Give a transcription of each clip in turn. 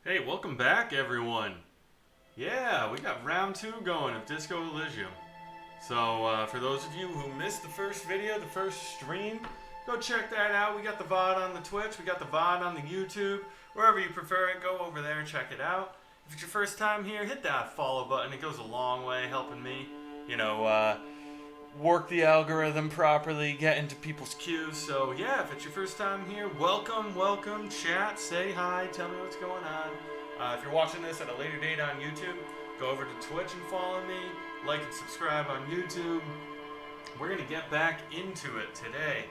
Hey, welcome back, everyone. Yeah, we got round 2 going of Disco Elysium. So, for those of you who missed the first video, the first stream, go check that out. We got the VOD on the Twitch, we got the VOD on the YouTube. Wherever you prefer it, go over there and check it out. If it's your first time here, hit that follow button. It goes a long way helping me, work the algorithm properly, get into people's queues. So yeah, if it's your first time here, welcome, chat, say hi, tell me what's going on. If you're watching this at a later date on YouTube, go over to Twitch and follow me, like and subscribe on YouTube. We're gonna get back into it today.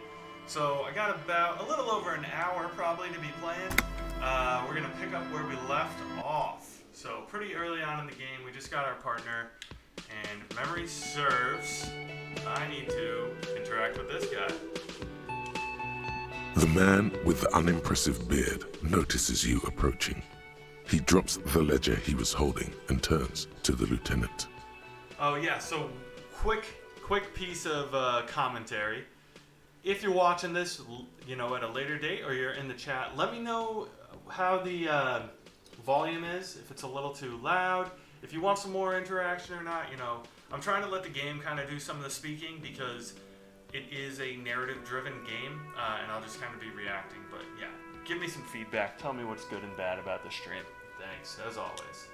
So I got about a little over an hour probably to be playing. We're gonna pick up where we left off. So pretty early on in the game, we just got our partner, and if memory serves, I need to interact with this guy. The man with the unimpressive beard notices you approaching. He drops the ledger he was holding and turns to the lieutenant. Oh yeah, so quick piece of commentary. If you're watching this, at a later date or you're in the chat, let me know how the volume is, if it's a little too loud, if you want some more interaction or not. I'm trying to let the game kind of do some of the speaking because it is a narrative-driven game, and I'll just kind of be reacting. But yeah, give me some feedback. Tell me what's good and bad about the stream. Thanks, as always.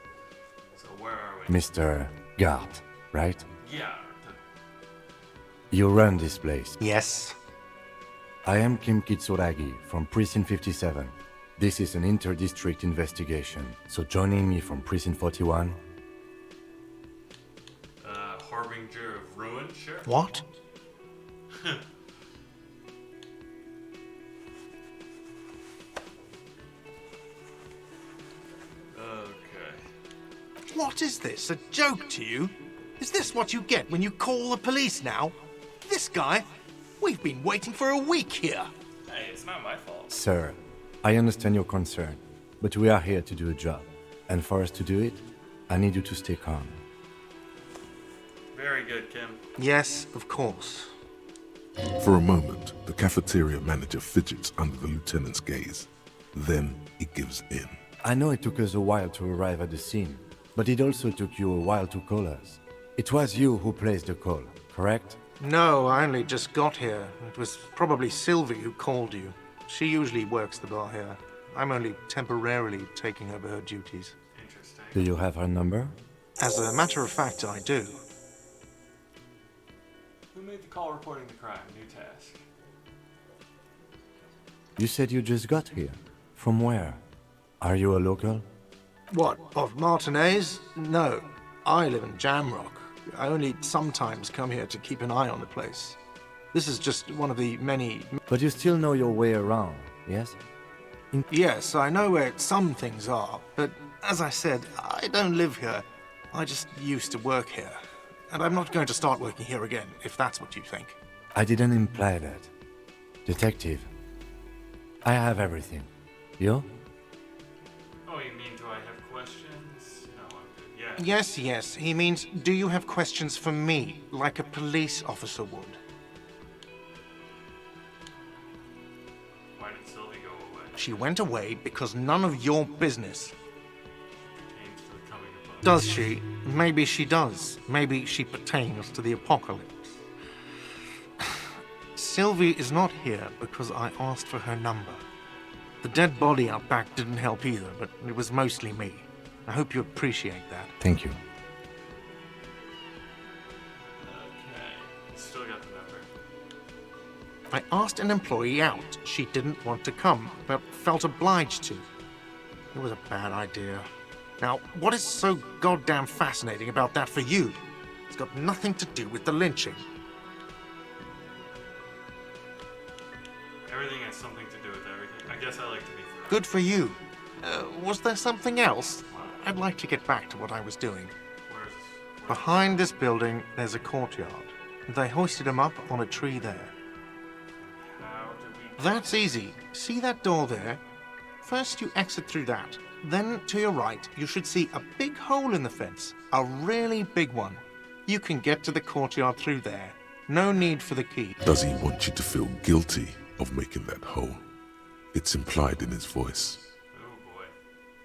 So where are we? Mr. Guard, right? Yeah. You run this place. Yes. I am Kim Kitsuragi from Precinct 57. This is an inter-district investigation, so joining me from Precinct 41... Harbinger of Ruin, sure. What? Okay. What is this? A joke to you? Is this what you get when you call the police now? This guy? We've been waiting for a week here. Hey, it's not my fault. Sir, I understand your concern, but we are here to do a job. And for us to do it, I need you to stay calm. Very good, Kim. Yes, of course. For a moment, the cafeteria manager fidgets under the lieutenant's gaze. Then he gives in. I know it took us a while to arrive at the scene, but it also took you a while to call us. It was you who placed the call, correct? No, I only just got here. It was probably Sylvie who called you. She usually works the bar here. I'm only temporarily taking over her duties. Interesting. Do you have her number? As a matter of fact, I do. Who made the call reporting the crime? New task. You said you just got here. From where? Are you a local? What, of Martinez? No, I live in Jamrock. I only sometimes come here to keep an eye on the place. This is just one of the many... But you still know your way around, yes? Yes, I know where some things are, but as I said, I don't live here. I just used to work here. And I'm not going to start working here again, if that's what you think. I didn't imply that. Detective, I have everything. You? Oh, you mean, do I have questions? No, I'm good. Yeah. Yes, he means, do you have questions for me, like a police officer would? Why did Sylvie go away? She went away because none of your business. Pertains to the coming apocalypse. Does she? Maybe she does. Maybe she pertains to the apocalypse. Sylvie is not here because I asked for her number. The dead body out back didn't help either, but it was mostly me. I hope you appreciate that. Thank you. Okay. Still got the number. I asked an employee out. She didn't want to come, but felt obliged to. It was a bad idea. Now, what is so goddamn fascinating about that for you? It's got nothing to do with the lynching. Everything has something to do with everything. I guess I like to be thorough. Good for you. Was there something else? I'd like to get back to what I was doing. Where's Behind this building, there's a courtyard. They hoisted him up on a tree there. how do we... That's easy. See that door there? First you exit through that. Then, to your right, you should see a big hole in the fence. A really big one. You can get to the courtyard through there. No need for the key. Does he want you to feel guilty of making that hole? It's implied in his voice. Oh boy.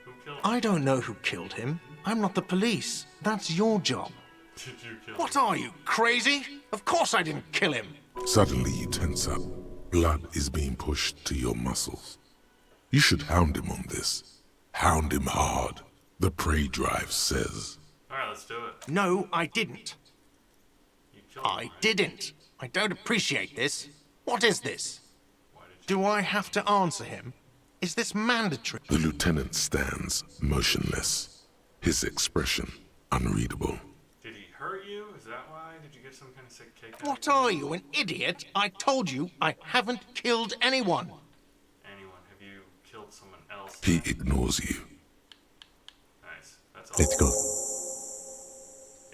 Who killed him? I don't know who killed him. I'm not the police. That's your job. Did you kill What him? are you, crazy? Of course I didn't kill him. Suddenly you tense up. Blood is being pushed to your muscles. You should hound him on this. Hound him hard. The prey drive says. Alright, let's do it. No, I didn't. You killed him, I right? didn't. I don't appreciate this. What is this? Why did you? Do I have to answer him? Is this mandatory? The lieutenant stands motionless, his expression unreadable. Did he hurt you? Is that why? Did you get some kind of sick kick? out What of him? are you, an idiot? I told you I haven't killed anyone. Anyone? Have you killed someone else? He ignores you. Nice. That's all. Let's go.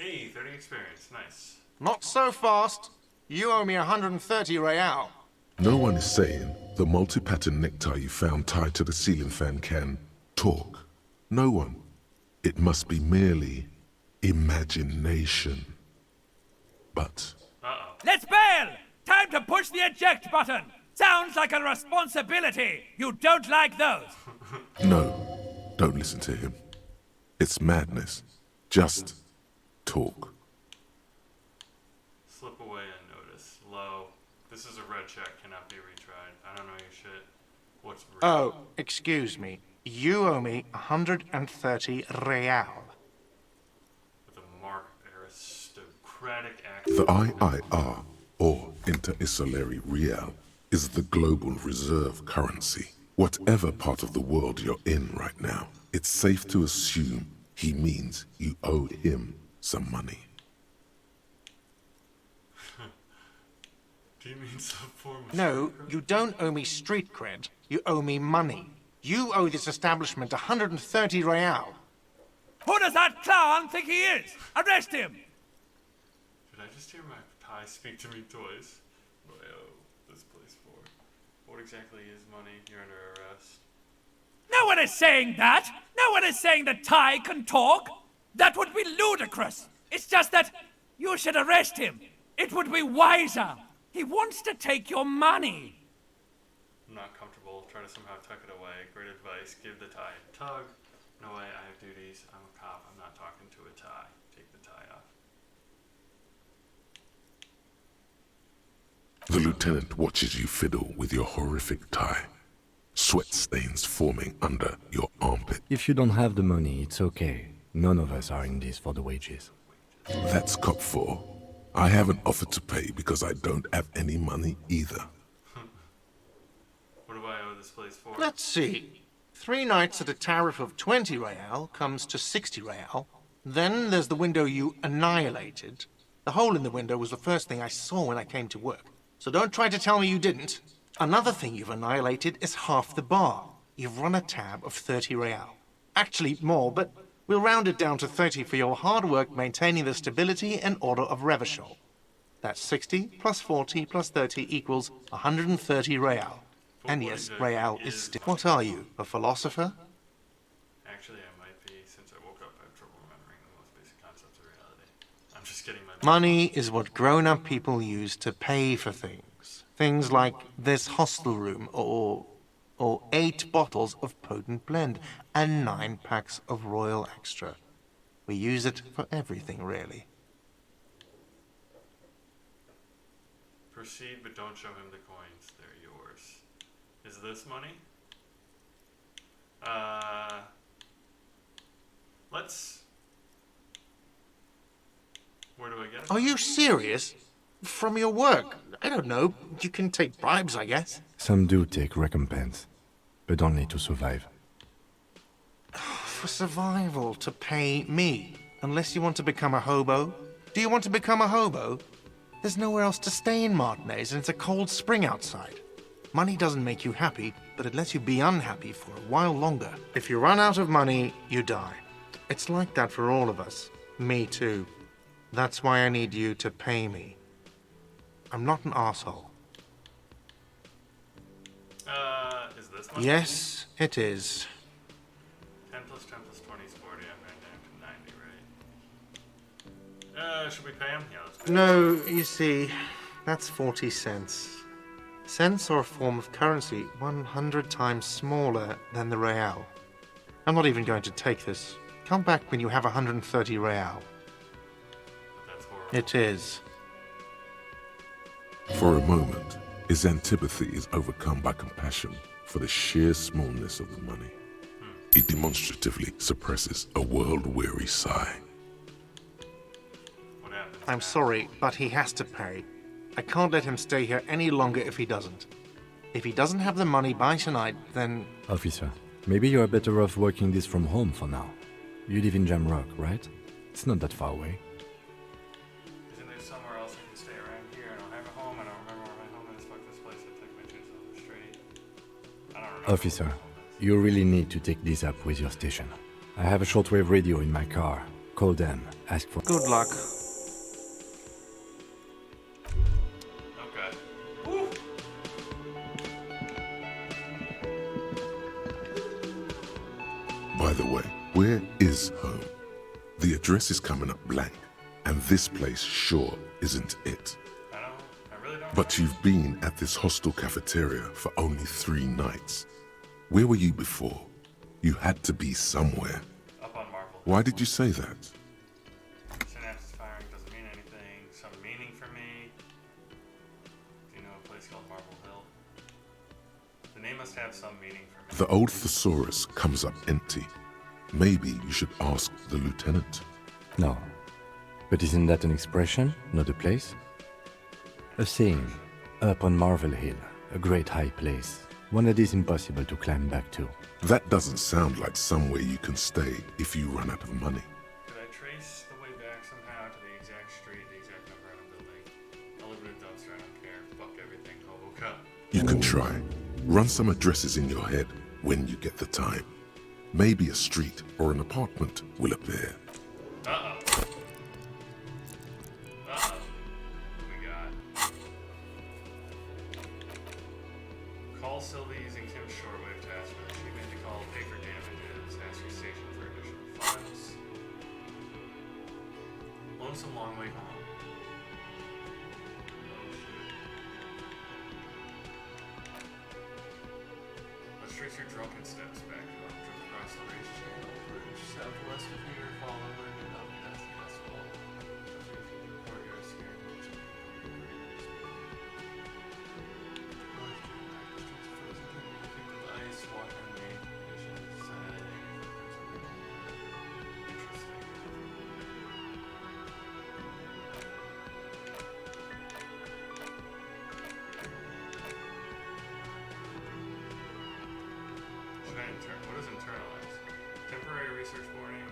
Hey, 30 experience. Nice. Not so fast. You owe me 130 real. No one is saying the multi-pattern necktie you found tied to the ceiling fan can talk. No one. It must be merely imagination. But Uh-oh. Let's bail! Time to push the eject button! Sounds like a responsibility! You don't like those! no, don't listen to him. It's madness. Just talk. Slip away unnoticed. Low. This is a red check. Cannot be retried. I don't know your shit. What's real? Oh, excuse me. You owe me 130 real. With a mark of aristocratic accent. The IIR, or Inter-Isolary Real, is the global reserve currency. Whatever part of the world you're in right now, it's safe to assume he means you owe him some money. Do you mean some form of No, street cred? you don't owe me street cred. You owe me money. You owe this establishment 130 real. Who does that clown think he is? Arrest him! Did I just hear my pie speak to me twice? What I owe this place for? What exactly is money? You're under arrest. No one is saying that! No one is saying that Ty can talk! That would be ludicrous! It's just that you should arrest him! It would be wiser! He wants to take your money! I'm not comfortable. Try to somehow tuck it away. Great advice. Give the tie a tug. No way. I have duties. I'm a cop. I'm not talking to a tie. Take the tie off. The lieutenant watches you fiddle with your horrific tie. Sweat stains forming under your armpit. If you don't have the money, it's okay. None of us are in this for the wages. That's cop 4. I haven't offered to pay because I don't have any money either. What do I owe this place for? Let's see. 3 nights at a tariff of 20 real comes to 60 real. Then there's the window you annihilated. The hole in the window was the first thing I saw when I came to work. So don't try to tell me you didn't. Another thing you've annihilated is half the bar. You've run a tab of 30 real. Actually, more, but we'll round it down to 30 for your hard work maintaining the stability and order of Revachol. That's 60 plus 40 plus 30 equals 130 real. And yes, real is still... What are you, a philosopher? Actually, I might be. Since I woke up, I have trouble remembering the most basic concepts of reality. I'm just getting my... Money is what grown-up people use to pay for things. Things like this hostel room, or 8 bottles of potent blend, and 9 packs of Royal Extra. We use it for everything, really. Proceed, but don't show him the coins. They're yours. Is this money? Let's... Where do I get it? Are you serious? From your work? I don't know. You can take bribes, I guess. Some do take recompense, but only to survive. For survival, to pay me. Unless you want to become a hobo. Do you want to become a hobo? There's nowhere else to stay in Martinez, and it's a cold spring outside. Money doesn't make you happy, but it lets you be unhappy for a while longer. If you run out of money, you die. It's like that for all of us. Me too. That's why I need you to pay me. I'm not an asshole. Is this money? Yes, it is. 10 plus 10 plus 20 is 40. I'm right down to 90, right? Should we pay him? Yeah, let's pay him. No, you see, that's 40 cents. Cents are a form of currency 100 times smaller than the real. I'm not even going to take this. Come back when you have 130 real. That's horrible. It is. For a moment, his antipathy is overcome by compassion for the sheer smallness of the money. He demonstratively suppresses a world-weary sigh. What happens? I'm now? sorry, but he has to pay. I can't let him stay here any longer if he doesn't. If he doesn't have the money by tonight, then... Officer, maybe you are better off working this from home for now. You live in Jamrock, right? It's not that far away. Isn't there somewhere else I can stay around here? I don't have a home. I don't remember where my home is. Fuck this place. I took my chains off the street. I don't remember. Officer, where my home is. you really need to take this up with your station. I have a shortwave radio in my car. Call them, ask for... Good luck. Okay. Woo! By the way, where is home? The address is coming up blank, and this place sure isn't it. I really don't. But you've been at this hostel cafeteria for only 3 nights. Where were you before? You had to be somewhere. Up on Marvel. Why did you say that? Synapses firing doesn't mean anything. Some meaning for me. Do you know a place called Marble Hill? The name must have some meaning for me. The old thesaurus comes up empty. Maybe you should ask the lieutenant. No. But isn't that an expression, not a place? A saying, up on Marvel Hill, a great high place, one that is impossible to climb back to. That doesn't sound like somewhere you can stay if you run out of money. Could I trace the way back somehow to the exact street, the exact number on a building? I live in a dumpster, I don't care. Fuck everything, hobo cup. You can try. Run some addresses in your head when you get the time. Maybe a street or an apartment will appear. Uh-oh. Uh-oh. What we got? Call Sylvie using Kim's shortwave task for achievement to call, pay for damages, ask your station for additional funds. Lonesome long way home. Oh shit. Let's trace your drunken steps back to our trip across the race channel bridge southwest of here, following it up past the asphalt. Courtyard scaring ice, water, and rain conditions. Interesting. Should I what is internalize? Temporary research warning,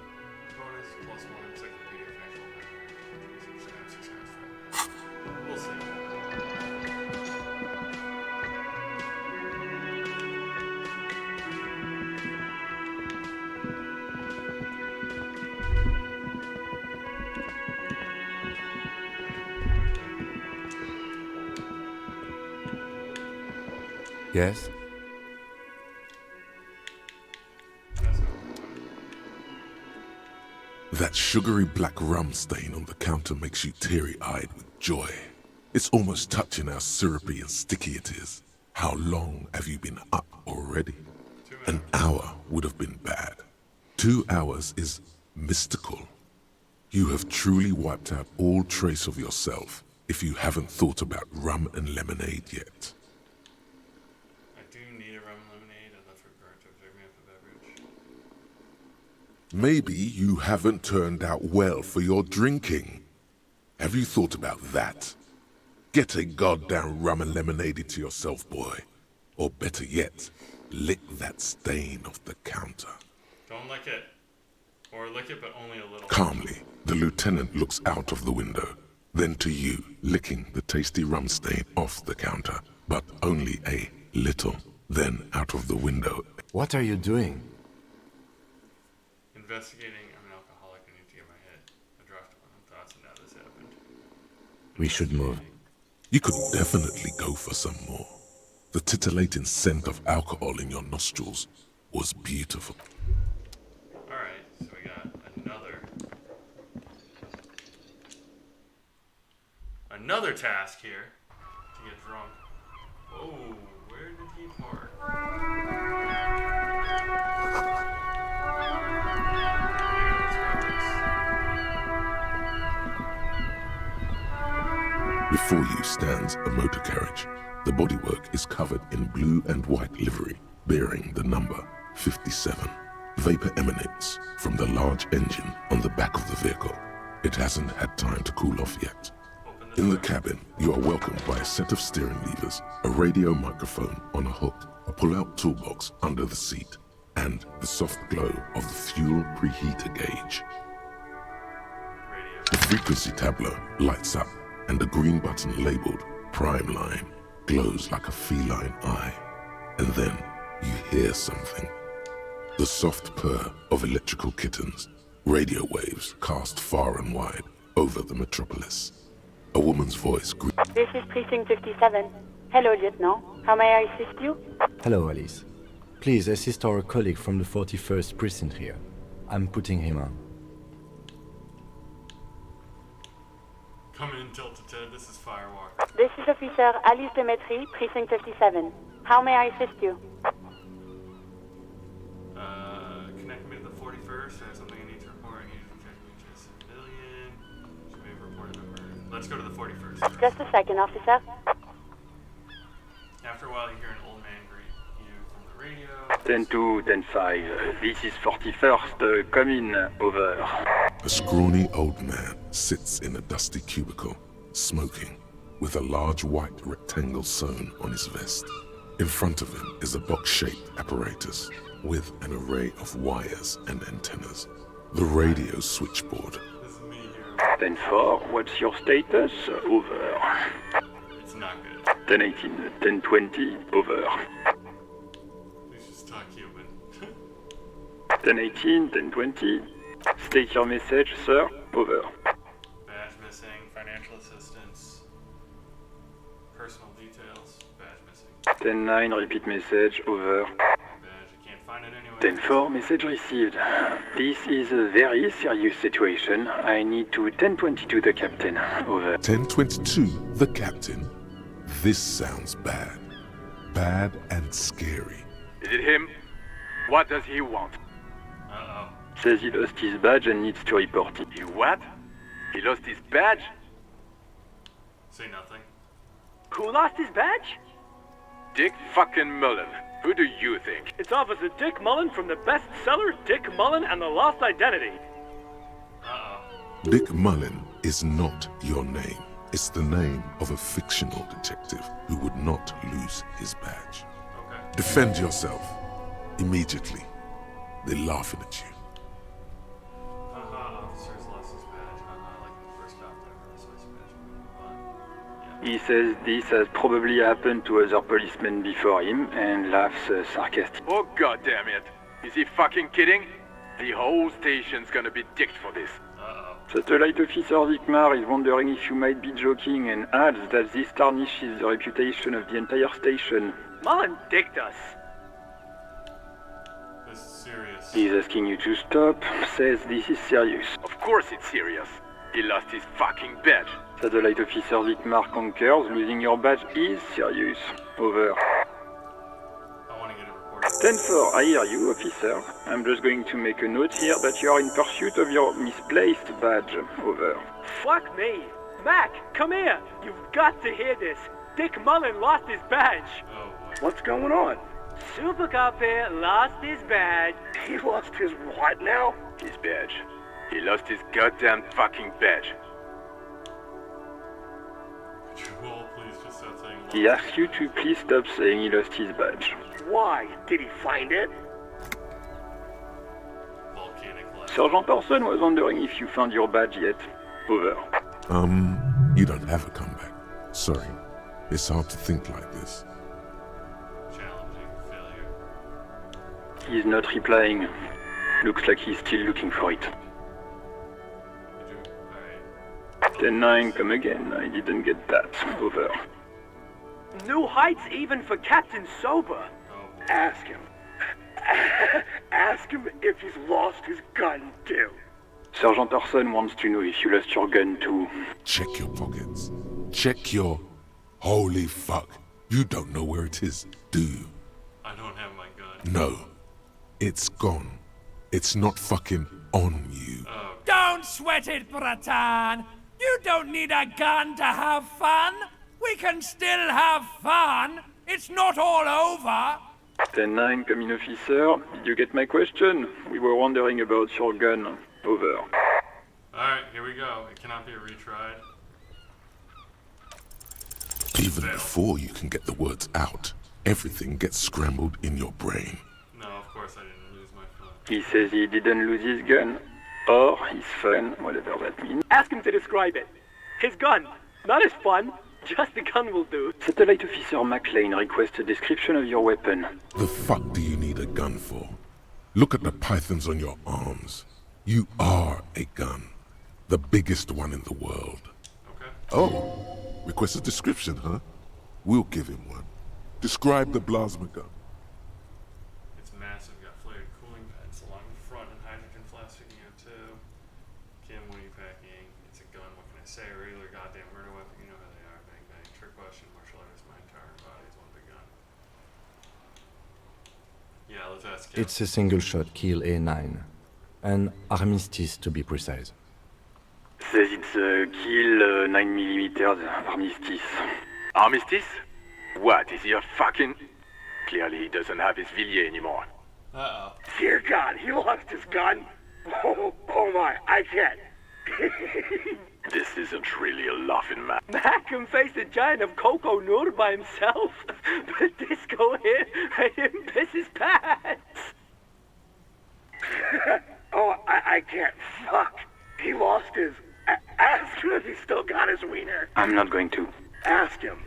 bonus, +1 encyclopedia of factual memory. Synapses transfer. We'll see. Yes? That's not one. That sugary black rum stain on the counter makes you teary-eyed with joy. It's almost touching how syrupy and sticky it is. How long have you been up already? 2 An hours. hour would have been bad. 2 hours is mystical. You have truly wiped out all trace of yourself if you haven't thought about rum and lemonade yet. I do need a rum and lemonade. I'd love for Bert to observe me up a beverage. Maybe you haven't turned out well for your drinking. Have you thought about that? Get a goddamn rum and lemonade to yourself, boy. Or better yet, lick that stain off the counter. Don't lick it. Or lick it, but only a little. Calmly, the lieutenant looks out of the window, then to you, licking the tasty rum stain off the counter, but only a little, then out of the window. What are you doing? Investigating. I'm an alcoholic. I need to get my head adrift on thoughts, and now this happened. We should move. You could definitely go for some more. The titillating scent of alcohol in your nostrils was beautiful. Alright, so we got another task here to get drunk. Oh, where did he park? Before you stands a motor carriage. The bodywork is covered in blue and white livery, bearing the number 57. Vapor emanates from the large engine on the back of the vehicle. It hasn't had time to cool off yet. In the cabin, you are welcomed by a set of steering levers, a radio microphone on a hook, a pull-out toolbox under the seat, and the soft glow of the fuel preheater gauge. The frequency tableau lights up, and the green button labeled Prime Line glows like a feline eye. And then you hear something. The soft purr of electrical kittens, radio waves cast far and wide over the metropolis. A woman's voice greets. This is Precinct 57. Hello, Lieutenant. How may I assist you? Hello, Alice. Please assist our colleague from the 41st precinct here. I'm putting him on. Come in, Tilted Ted. This is Firewalk. This is Officer Alice Demetri, Precinct 57. How may I assist you? Connect me to the 41st. I have something I need to report. I need to check me to a civilian. She may have reported a murder. Let's go to the 41st. Just a second, officer. After a while, you hear an old man greet you from the radio. 10-2, 10-5. This is 41st. Come in. Over. A scrawny old man sits in a dusty cubicle, smoking, with a large white rectangle sewn on his vest. In front of him is a box-shaped apparatus with an array of wires and antennas. The radio switchboard. This is me here. 10-4, what's your status? Over. It's not good. 10-18, 10-20, over. Please just talk Cuban. 10-18, 10-20. State your message, sir. Over. Badge missing. Financial assistance. Personal details. Badge missing. 10-9, repeat message. Over. Badge, I can't find it anyway. 10-4, message received. This is a very serious situation. I need to 10-22 the captain. Over. 1022, the captain. This sounds bad. Bad and scary. Is it him? What does he want? Uh-oh. Says he lost his badge and needs to report it. He what? He lost his badge? Say nothing. Who lost his badge? Dick fucking Mullen. Who do you think? It's Officer Dick Mullen from the bestseller Dick Mullen and the Lost Identity. Uh-oh. Dick Mullen is not your name. It's the name of a fictional detective who would not lose his badge. Okay. Defend yourself. Immediately. They're laughing at you. Officer's lost his badge. Like in the first cop ever. So his badge. He says this has probably happened to other policemen before him and laughs sarcastically. Oh god damn it. Is he fucking kidding? The whole station's gonna be dicked for this. Uh-oh. Satellite Officer Vikmar is wondering if you might be joking and adds that this tarnishes the reputation of the entire station. Mullen dicked us. This is serious. He's asking you to stop, says this is serious. Of course it's serious. He lost his fucking badge. Satellite Officer Vikmar concurs, losing your badge is serious. Over. I want to get it reported. 10-4, I hear you, officer. I'm just going to make a note here that you are in pursuit of your misplaced badge. Over. Fuck me. Mac, come here. You've got to hear this. Dick Mullen lost his badge. Oh, boy. What's going on? Super Cop here lost his badge. He lost his what now? His badge. He lost his goddamn fucking badge. Could you all please just stop saying He asks you to please stop saying he lost his badge. Why? Did he find it? volcanic life? Sergeant Person was wondering if you found your badge yet. Over. You don't have a comeback. Sorry. It's hard to think like this. Challenging failure. He's not replying. Looks like he's still looking for it. Did you? Alright. 10-9, come again. I didn't get that. Over. New heights even for Captain Sober. Oh, Ask him. Ask him if he's lost his gun too. Sergeant Orson wants to know if you lost your gun too. Check your pockets. Check your... Holy fuck. You don't know where it is, do you? I don't have my gun. No. It's gone. It's not fucking on you. Don't sweat it, Bratan! You don't need a gun to have fun. We can still have fun. It's not all over. 10-9, come in, officer. Did you get my question? We were wondering about your gun. Over. Alright, here we go. It cannot be retried. Even before you can get the words out, everything gets scrambled in your brain. No, of course I didn't lose my phone. He says he didn't lose his gun. Or his fun, whatever that means. Ask him to describe it. His gun. Not his fun. Just the gun will do. Satellite Officer McLean requests a description of your weapon. The fuck do you need a gun for? Look at the pythons on your arms. You are a gun. The biggest one in the world. Okay. Oh, request a description, huh? We'll give him one. Describe the plasma gun. It's massive, got flared cooling vents along the front and hydrogen flask sticking out too. Cam wing packing. It's a gun, what can I say? A regular goddamn murder weapon, you know how they are. Bang bang. Trick question, martial artist, my entire body is one big gun. Yeah, let's ask him. It's a single shot kill A9. An armistice to be precise. Says it's a kill 9mm armistice. Armistice? What, is he a fucking... Clearly he doesn't have his Villiers anymore. Uh-oh. Dear God, he lost his gun. Oh my, I can't. This isn't really a laughing matter. Mac can face a giant of Coco Nur by himself. But Disco here made him piss his pants. Oh, I can't. Fuck. He lost his... Ask him if he still got his wiener. I'm not going to. Ask him.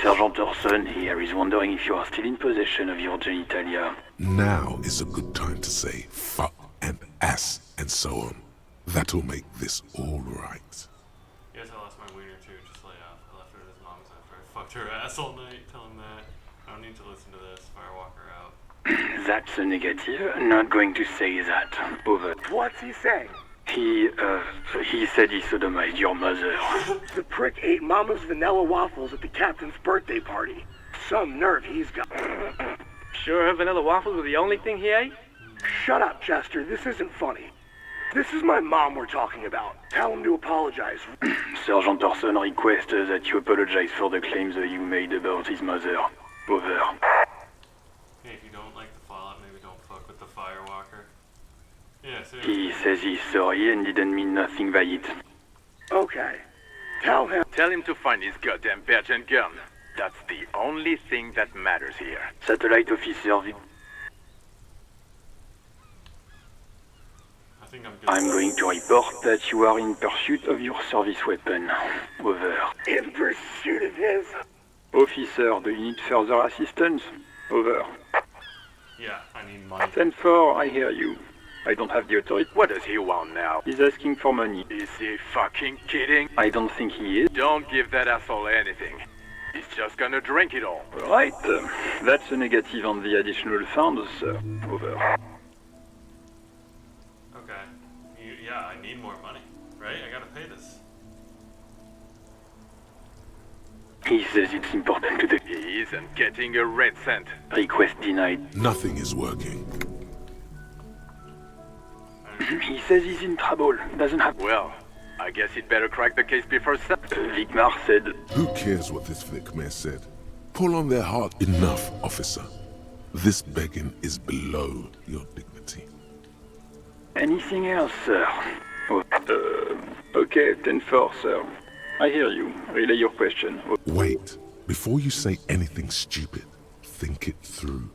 Sergeant Orson here is wondering if you are still in possession of your genitalia. Now is a good time to say fuck and ass and so on. That'll make this all right. Yes, I lost my wiener too, just lay off. I left her at his mom's after I fucked her ass all night. Tell him that. I don't need to listen to this. Firewalker out. That's a negative. Not going to say that. Over. What's he saying? He said he sodomized your mother. The prick ate Mama's vanilla waffles at the captain's birthday party. Some nerve he's got. Sure her vanilla waffles were the only thing he ate? Shut up, Chester. This isn't funny. This is my mom we're talking about. Tell him to apologize. Sergeant Orson requests that you apologize for the claims that you made about his mother. Over. Hey, if you don't like the fallout, maybe don't fuck with the Firewalker. Yeah, He seriously. says he's sorry and didn't mean nothing by it. Okay. Tell him. Tell him to find his goddamn badge and gun. That's the only thing that matters here. Satellite Officer I think I'm going to report that you are in pursuit of your service weapon. Over. In pursuit of his. Officer, do you need further assistance? Over. Yeah, I need money. 10-4, I hear you. I don't have the authority. What does he want now? He's asking for money. Is he fucking kidding? I don't think he is. Don't give that asshole anything. He's just gonna drink it all. Right. That's a negative on the additional funds, sir. Over. Okay. Yeah, I need more money, right? I gotta pay this. He says it's important to the... He isn't getting a red cent. Request denied. Nothing is working. He says he's in trouble. Doesn't have... Well, I guess he'd better crack the case before... Vicmar said... Who cares what this Vicmare said? Pull on their heart enough, officer. This begging is below your dignity. Anything else, sir? Oh, okay, 10-4, sir. I hear you. Relay your question. Wait. Before you say anything stupid, think it through.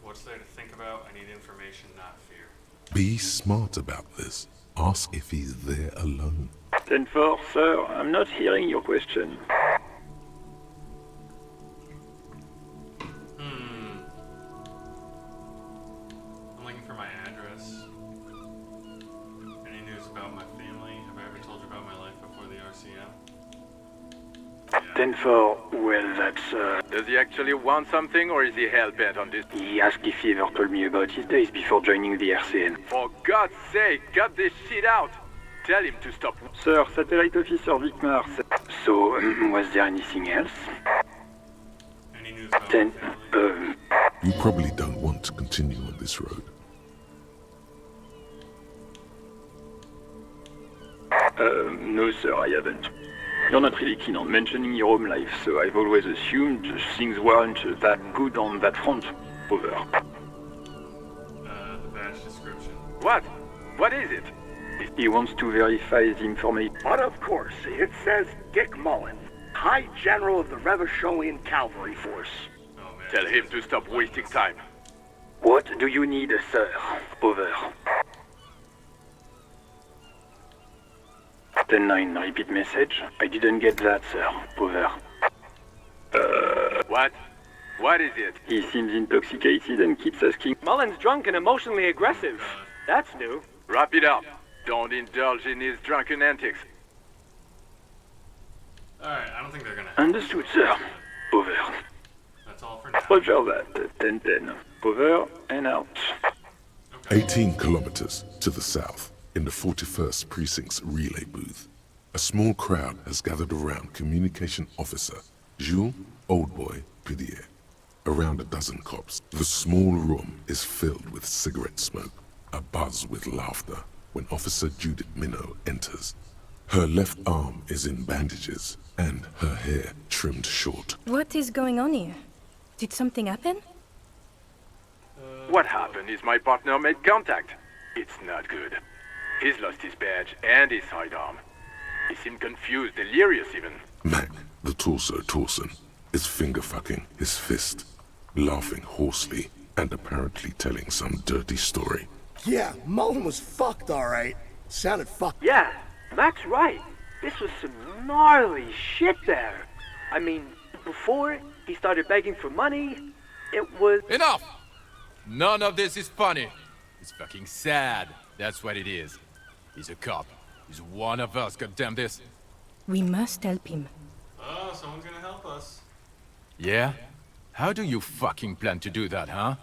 What's there to think about? I need information, not fear. Be smart about this. Ask if he's there alone. 10-4, sir. I'm not hearing your question. I'm looking for my address. Any news about my family? Have I ever told you about my life before the RCM? 10-4, well, that's, Does he actually want something, or is he hell-bent on this? He asked if he ever told me about his days before joining the RCN. For God's sake, cut this shit out! Tell him to stop. Sir, Satellite Officer Vicmar said... So, was there anything else? Any news about 10, my family? You probably don't want to continue on this road. No, sir, I haven't. You're not really keen on mentioning your home life, so I've always assumed things weren't that good on that front. Over. The badge description. What? What is it? He wants to verify the information. But of course, it says Dick Mullen, High General of the Revacholian Cavalry Force. Oh, man. Tell him to stop wasting time. What do you need, sir? Over. 10-9, repeat message. I didn't get that, sir. Over. What? What is it? He seems intoxicated and keeps asking. Mullen's drunk and emotionally aggressive. That's new. Wrap it up. Don't indulge in his drunken antics. Alright, I don't think they're gonna. Understood, sir. Over. That's all for now. Roger that. 10-10. Over and out. 18 kilometers to the south, in the 41st Precinct's relay booth, a small crowd has gathered around Communication Officer Jules Oldboy Pidier. Around a dozen cops. The small room is filled with cigarette smoke, a buzz with laughter, when Officer Judith Minot enters. Her left arm is in bandages, and her hair trimmed short. What is going on here? Did something happen? What happened is my partner made contact. It's not good. He's lost his badge and his sidearm. He seemed confused, delirious even. Mac, the torso Torson, is finger-fucking his fist, laughing hoarsely and apparently telling some dirty story. Yeah, Mullen was fucked, alright. Sounded fucked. Yeah, Mac's right. This was some gnarly shit there. I mean, before he started begging for money, it was... Enough! None of this is funny. It's fucking sad. That's what it is. He's a cop. He's one of us, goddamn this. We must help him. Oh, someone's gonna help us. Yeah? How do you fucking plan to do that, huh?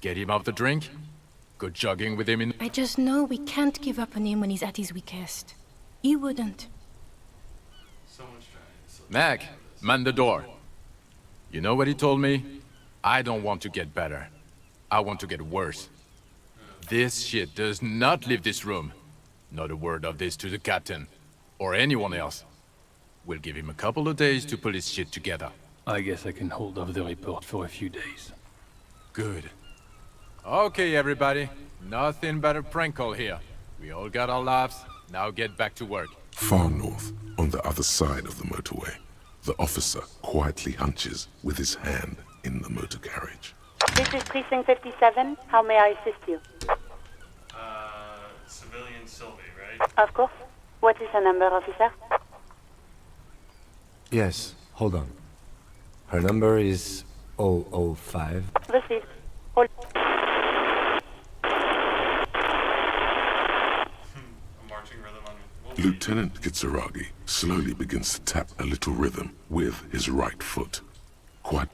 Get him off the drink? Go jogging with him in... I just know we can't give up on him when he's at his weakest. He wouldn't. Someone's trying. Mac, man the door. You know what he told me? I don't want to get better. I want to get worse. This shit does not leave this room. Not a word of this to the captain. Or anyone else. We'll give him a couple of days to pull his shit together. I guess I can hold off the report for a few days. Good. Okay, everybody. Nothing but a prank call here. We all got our laughs. Now get back to work. Far north, on the other side of the motorway, the officer quietly hunches with his hand in the motor carriage. This is Precinct 57. How may I assist you? Civilian Sylvie, right? Of course. What is her number, officer? Yes, hold on. Her number is 005. Received. Hold. A marching rhythm on... Lieutenant Kitsuragi slowly begins to tap a little rhythm with his right foot. Quite.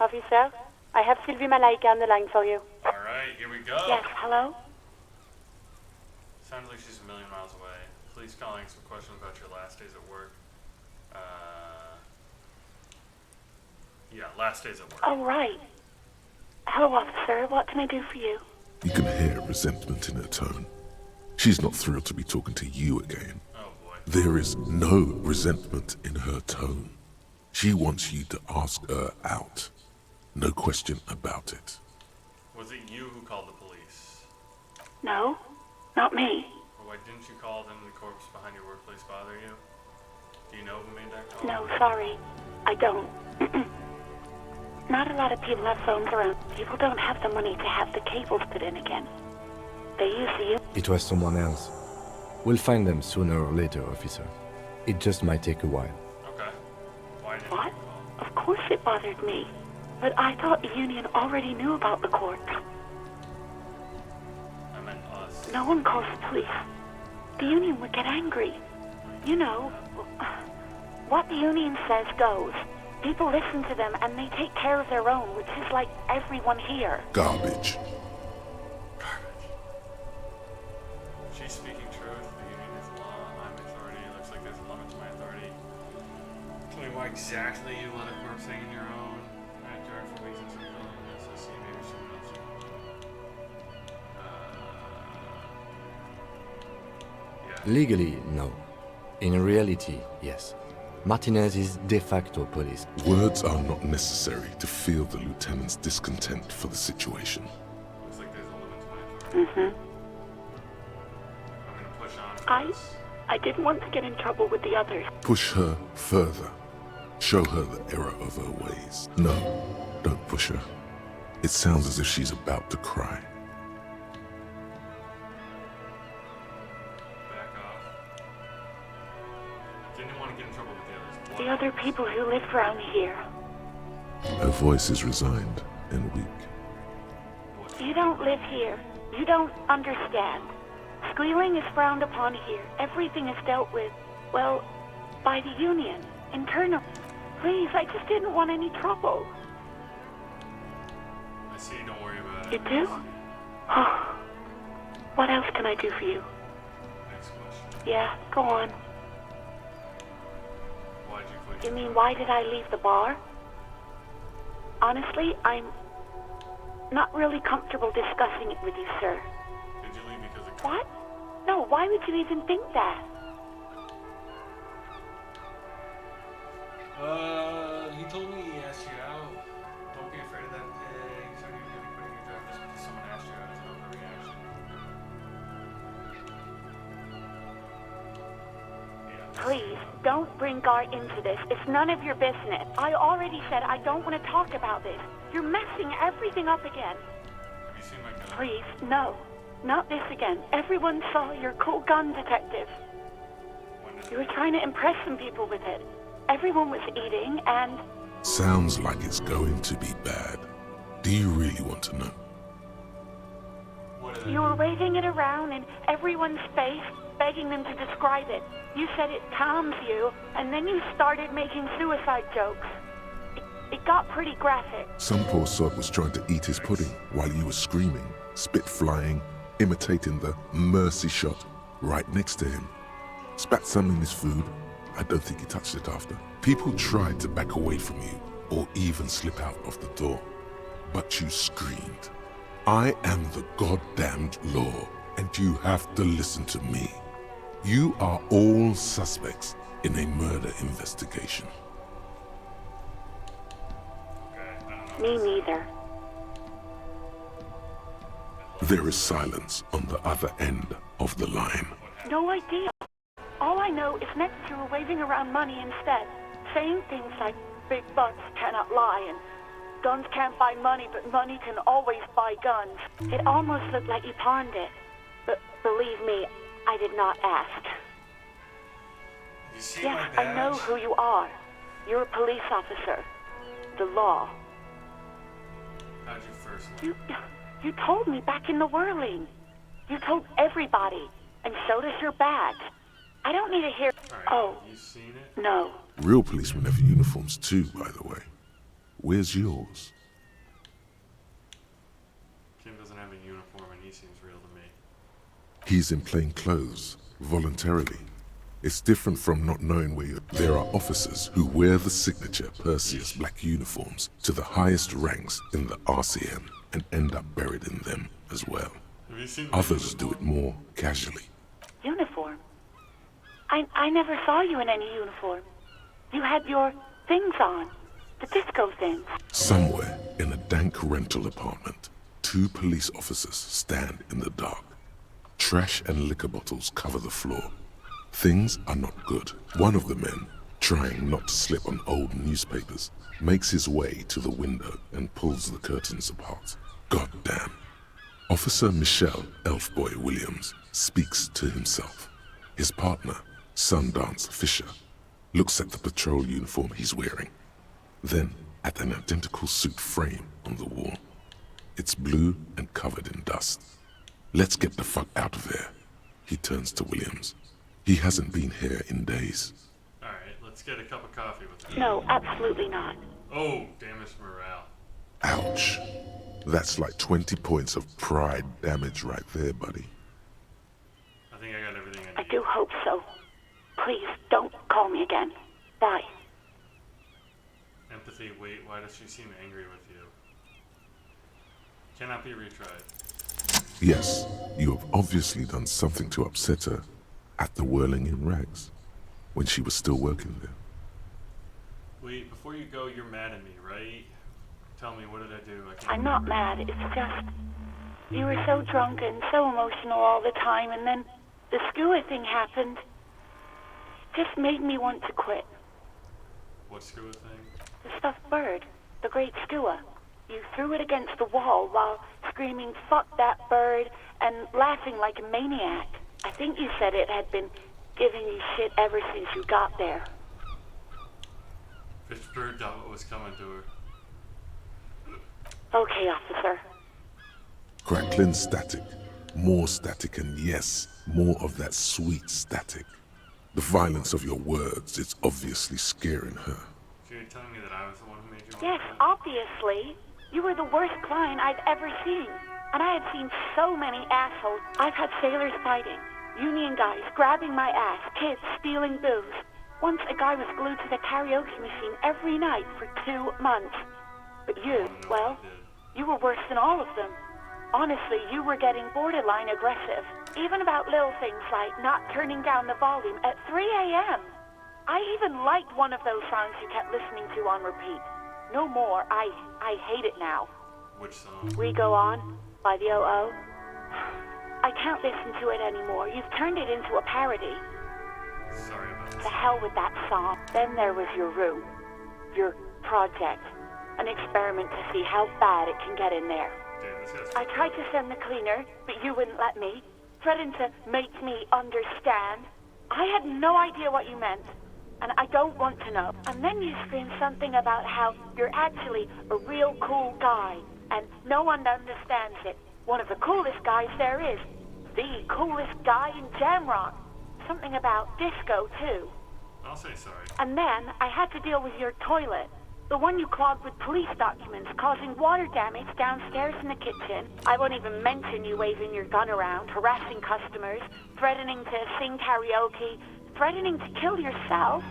Officer, I have Sylvie Malaika on the line for you. Alright, here we go. Yes, hello? Sounds like she's a million miles away. Please calling some questions about your last days at work. Yeah, last days at work. Oh, right. Hello, officer. What can I do for you? You can hear resentment in her tone. She's not thrilled to be talking to you again. Oh, boy. There is no resentment in her tone. She wants you to ask her out. No question about it. Was it you who called the police? No, not me. Or why didn't you call them? The corpse behind your workplace bother you? Do you know who made that call? No, sorry. I don't. Not a lot of people have phones around. People don't have the money to have the cables put in again. They usually... It was someone else. We'll find them sooner or later, officer. It just might take a while. Okay. Why didn't What? you call? Of course it bothered me. But I thought the union already knew about the corpse. I meant us. No one calls the police. The union would get angry. You know, what the union says goes. People listen to them and they take care of their own, which is like everyone here. Garbage. She's speaking truth. The union is law. I'm authority. It looks like there's a limit to my authority. Tell me why exactly you let a corpse hang in your own. Backyard for reasons of loneliness. I see maybe someone else. Legally, no. In reality, yes. Martinez is de facto police. Words are not necessary to feel the lieutenant's discontent for the situation. Looks like there's a limit to my authority. I'm gonna push on for this. I didn't want to get in trouble with the others. Push her further. Show her the error of her ways. No, don't push her. It sounds as if she's about to cry. Back off. Didn't want to get in trouble with the others. The other people who live around here. Her voice is resigned and weak. You don't live here. You don't understand. Squealing is frowned upon here. Everything is dealt with, well, by the Union, internal. Please, I just didn't want any trouble. I see, don't worry about it. You do? Oh. What else can I do for you? Next question. Yeah, go on. Why'd you quit? You mean, why did I leave the bar? Honestly, I'm not really comfortable discussing it with you, sir. Did you leave because of... What? No, why would you even think that? He told me he asked you out. Don't be afraid of that pig. So you're gonna be putting your driver's because someone asked you out as an overreaction. Yeah. Please, don't bring Gar into this. It's none of your business. I already said I don't want to talk about this. You're messing everything up again. Have you seen my gun? Please, no. Not this again. Everyone saw your cool gun detective. You were trying to impress some people with it. Everyone was eating and... Sounds like it's going to be bad. Do you really want to know? You were waving it around in everyone's face, begging them to describe it. You said it calms you, and then you started making suicide jokes. It got pretty graphic. Some poor sod was trying to eat his pudding while you were screaming, spit flying, imitating the mercy shot right next to him. Spat some in his food. I don't think he touched it after. People tried to back away from you or even slip out of the door. But you screamed, "I am the goddamned law, and you have to listen to me. You are all suspects in a murder investigation." Me neither. There is silence on the other end of the line. No idea. All I know is next you were waving around money instead, saying things like big bucks cannot lie and guns can't buy money, but money can always buy guns. It almost looked like you pawned it. But believe me, I did not ask. You see Yes, my badge? I know who you are. You're a police officer. The law. How'd you first learn? You told me back in the whirling. You told everybody, and so does your badge. I don't need to hear... Oh, You seen it? no. Real policemen have uniforms too, by the way. Where's yours? Kim doesn't have a uniform and he seems real to me. He's in plain clothes, voluntarily. It's different from not knowing where you're... There are officers who wear the signature Perseus black uniforms to the highest ranks in the RCM and end up buried in them as well. Have you seen Others do it more casually. Uniform? I never saw you in any uniform. You had your things on. The disco things. Somewhere in a dank rental apartment, 2 police officers stand in the dark. Trash and liquor bottles cover the floor. Things are not good. One of the men, trying not to slip on old newspapers, makes his way to the window and pulls the curtains apart. Goddamn. Officer Michelle Elfboy Williams speaks to himself. His partner, Sundance Fisher, looks at the patrol uniform he's wearing, then at an identical suit frame on the wall. It's blue and covered in dust. "Let's get the fuck out of here," he turns to Williams. He hasn't been here in days. Alright, let's get a cup of coffee with him. No, absolutely not. Oh, damage morale. Ouch. That's like 20 points of pride damage right there, buddy. I think I got everything I I need. do hope so. Please, don't call me again. Bye. Empathy, wait, why does she seem angry with you? Cannot be retried. Yes, you have obviously done something to upset her. at the Whirling in Rags, when she was still working there. Wait, before you go, you're mad at me, right? Tell me, what did I do? I'm not mad, it's just... You were so drunk and so emotional all the time, and then the skua thing happened. Just made me want to quit. What skua thing? The stuffed bird. The great skua. You threw it against the wall while screaming, "Fuck that bird," and laughing like a maniac. I think you said it had been giving you shit ever since you got there. Fitchburg thought what was coming to her. Okay, officer. Crackling static, more static, and yes, more of that sweet static. The violence of your words is obviously scaring her. So you're telling me that I was the one who made you want Yes, to quit? obviously. You were the worst client I've ever seen. And I had seen so many assholes. I've had sailors fighting, union guys grabbing my ass, kids stealing booze. Once a guy was glued to the karaoke machine every night for 2 months. But you, well, you were worse than all of them. Honestly, you were getting borderline aggressive. Even about little things like not turning down the volume at 3 a.m. I even liked one of those songs you kept listening to on repeat. No more. I hate it now. Which song? We Go On by the O.O. I can't listen to it anymore. You've turned it into a parody. Sorry about To hell with that song. Then there was your room. Your project. An experiment to see how bad it can get in there. I tried to send the cleaner, but you wouldn't let me. Threatened to make me understand. I had no idea what you meant, and I don't want to know. And then you screamed something about how you're actually a real cool guy, and no one understands it. One of the coolest guys there is. The coolest guy in Jamrock. Something about disco, too. I'll say sorry. And then I had to deal with your toilet. The one you clogged with police documents, causing water damage downstairs in the kitchen. I won't even mention you waving your gun around, harassing customers, threatening to sing karaoke, threatening to kill yourself.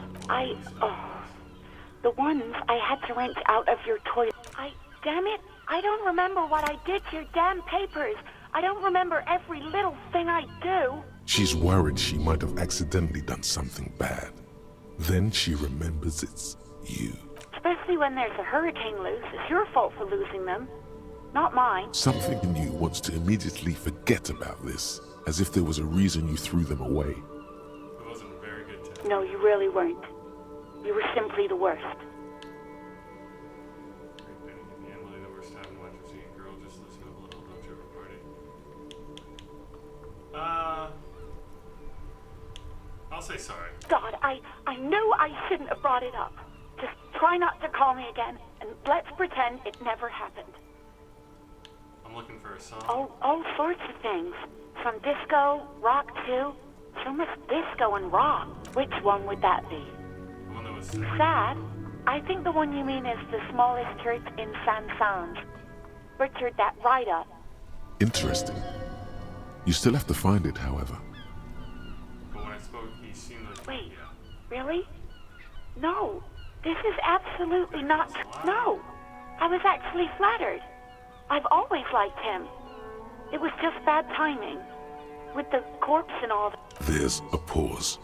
The ones I had to wrench out of your toilet. Damn it, I don't remember what I did to your damn papers. I don't remember every little thing I do. She's worried she might have accidentally done something bad. Then she remembers it's you. Especially when there's a hurricane loose. It's your fault for losing them, not mine. Something in you wants to immediately forget about this, as if there was a reason you threw them away. It wasn't a very good time. No, you really weren't. You were simply the worst. Emily, the worst time in life to see a girl just listen to a little don't you ever party. I'll say sorry. God, I knew I shouldn't have brought it up. Just try not to call me again, and let's pretend it never happened. I'm looking for a song. All sorts of things. From disco, rock too. So much disco and rock. Which one would that be? The one that was sad? I think the one you mean is the smallest church in Saint-Saëns. Richard, that write-up. Interesting. You still have to find it, however. But when I spoke, he seemed like... Wait, really? No. This is absolutely not... No. I was actually flattered. I've always liked him. It was just bad timing. With the corpse and all that. There's a pause.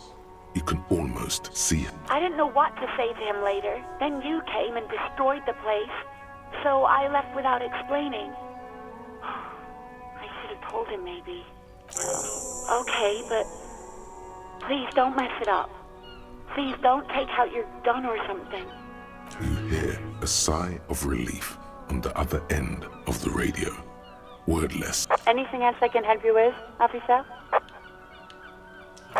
You can almost see it. I didn't know what to say to him later. Then you came and destroyed the place. So I left without explaining. I should have told him maybe. Okay, but... Please don't mess it up. Please don't take out your gun or something. You hear a sigh of relief on the other end of the radio. Wordless. Anything else I can help you with, officer?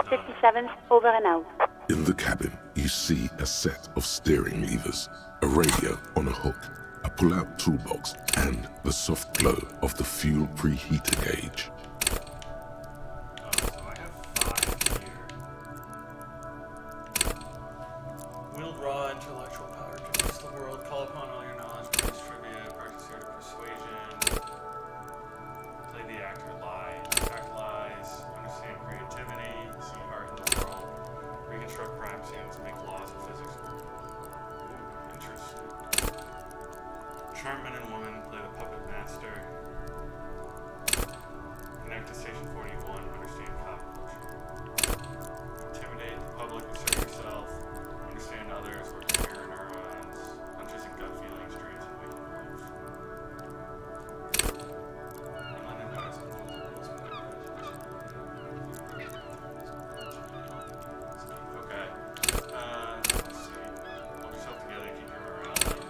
57, over and out. In the cabin, you see a set of steering levers, a radio on a hook, a pull-out toolbox, and the soft glow of the fuel preheater gauge. Wield raw intellectual power to trust the world. Call upon all your knowledge, practice trivia, practice art of persuasion. Play the actor, lie, act lies, understand creativity, see art in the world, reconstruct crime scenes, make laws of physics. Ooh, interesting. Charm men and women, play the puppet master. Connect to Station 41, understand pop culture. public, assert yourself, understand others, work to mirror neurons, hunches and gut feelings, dreams and waking life. And London notice okay. Let's see. Hold yourself together, keep your morale up.